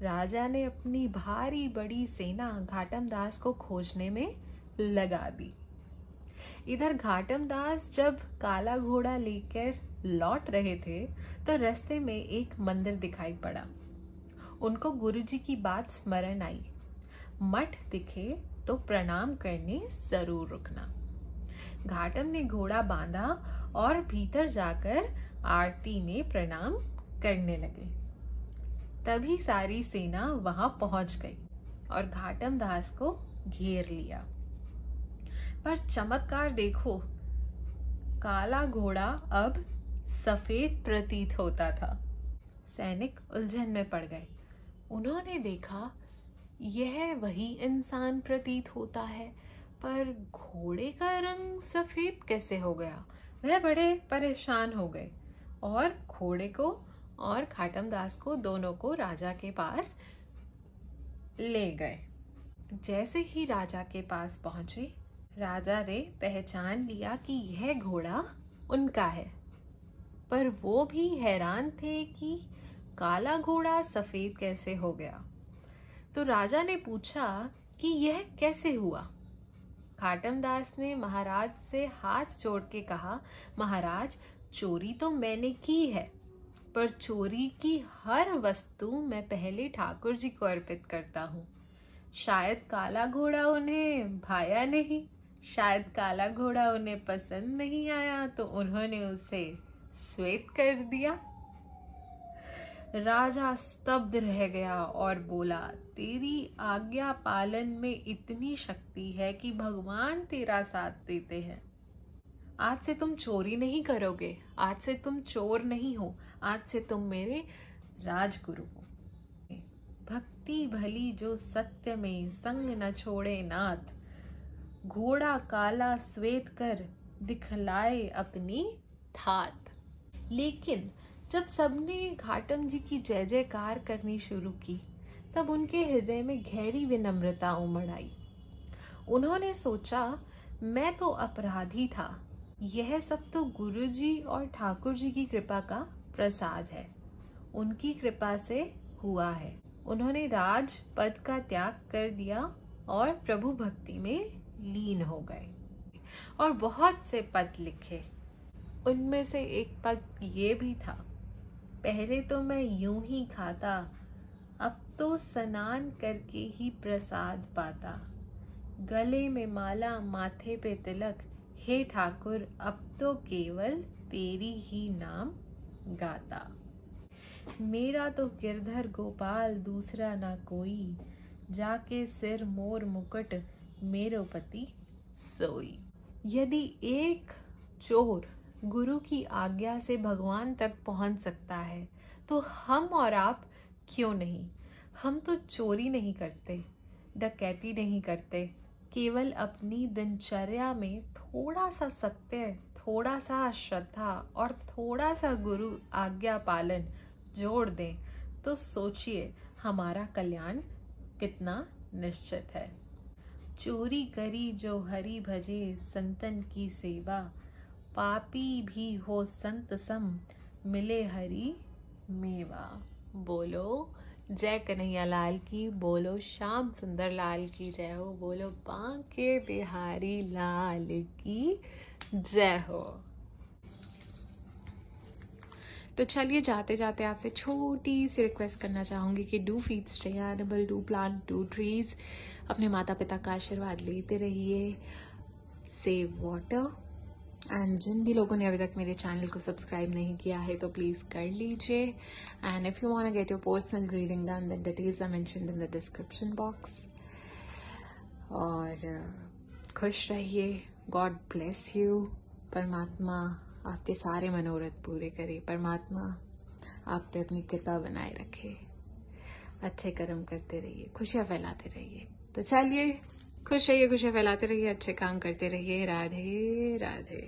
[SPEAKER 1] राजा ने अपनी भारी बड़ी सेना घाटम दास को खोजने में लगा दी। इधर घाटम दास जब काला घोड़ा लेकर लौट रहे थे तो रास्ते में एक मंदिर दिखाई पड़ा। उनको गुरुजी की बात स्मरण आई, मठ दिखे तो प्रणाम करने जरूर रुकना। घाटम ने घोड़ा बांधा और भीतर जाकर आरती में प्रणाम करने लगे। तभी सारी सेना वहां पहुंच गई और घाटम दास को घेर लिया। पर चमत्कार देखो, काला घोड़ा अब सफेद प्रतीत होता था। सैनिक उलझन में पड़ गए। उन्होंने देखा यह वही इंसान प्रतीत होता है, पर घोड़े का रंग सफेद कैसे हो गया? वह बड़े परेशान हो गए और घोड़े को और घाटम दास को दोनों को राजा के पास ले गए। जैसे ही राजा के पास पहुंचे, राजा ने पहचान लिया कि यह घोड़ा उनका है, पर वो भी हैरान थे कि काला घोड़ा सफेद कैसे हो गया। तो राजा ने पूछा कि यह कैसे हुआ। घाटम दास ने महाराज से हाथ जोड़ के कहा, महाराज, चोरी तो मैंने की है, पर चोरी की हर वस्तु मैं पहले ठाकुर जी को अर्पित करता हूँ। शायद काला घोड़ा उन्हें भाया नहीं, शायद काला घोड़ा उन्हें पसंद नहीं आया, तो उन्होंने उसे श्वेत कर दिया। राजा स्तब्ध रह गया और बोला, तेरी आज्ञा पालन में इतनी शक्ति है कि भगवान तेरा साथ देते हैं। आज से तुम चोरी नहीं करोगे, आज से तुम चोर नहीं हो, आज से तुम मेरे राजगुरु हो। भक्ति भली जो सत्य में संग न छोड़े नाथ, घोड़ा काला श्वेत कर दिखलाए अपनी ठाठ। लेकिन जब सबने घाटम जी की जय जयकार करनी शुरू की, तब उनके हृदय में गहरी विनम्रता उमड़ आई। उन्होंने सोचा, मैं तो अपराधी था, यह सब तो गुरुजी और ठाकुर जी की कृपा का प्रसाद है, उनकी कृपा से हुआ है। उन्होंने राज पद का त्याग कर दिया और प्रभु भक्ति में लीन हो गए और बहुत से पद लिखे। उनमें से एक पद ये भी था, पहले तो मैं यूं ही खाता, अब तो स्नान करके ही प्रसाद पाता। गले में माला, माथे पे तिलक, हे ठाकुर अब तो केवल तेरी ही नाम गाता। मेरा तो गिरधर गोपाल दूसरा ना कोई, जाके सिर मोर मुकुट मेरो पति सोई। यदि एक चोर गुरु की आज्ञा से भगवान तक पहुंच सकता है, तो हम और आप क्यों नहीं? हम तो चोरी नहीं करते, डकैती नहीं करते, केवल अपनी दिनचर्या में थोड़ा सा सत्य, थोड़ा सा श्रद्धा और थोड़ा सा गुरु आज्ञा पालन जोड़ दें, तो सोचिए हमारा कल्याण कितना निश्चित है। चोरी करी जो हरि भजे, संतन की सेवा, पापी भी हो संत सम, मिले हरि मेवा। बोलो जय कन्हैया लाल की, बोलो श्याम सुंदर लाल की जय हो, बोलो बांके बिहारी लाल की जय हो। तो चलिए जाते जाते आपसे छोटी सी रिक्वेस्ट करना चाहूंगी कि do feed stay animal, do plant 2 trees, अपने माता पिता का आशीर्वाद लेते रहिए, सेव वाटर। एंड जिन भी लोगों ने अभी तक मेरे चैनल को सब्सक्राइब नहीं किया है तो प्लीज कर लीजिए। And if you want to get your personal reading done, the details are mentioned in the description box. और खुश रहिए, गॉड ब्लेस यू। परमात्मा आपके सारे मनोरथ पूरे करे, परमात्मा आप पे अपनी कृपा बनाए रखे, अच्छे कर्म करते रहिए, खुशियां फैलाते रहिए। तो चलिए खुश रहिए, खुशियां फैलाते रहिए, अच्छे काम करते रहिए। राधे राधे।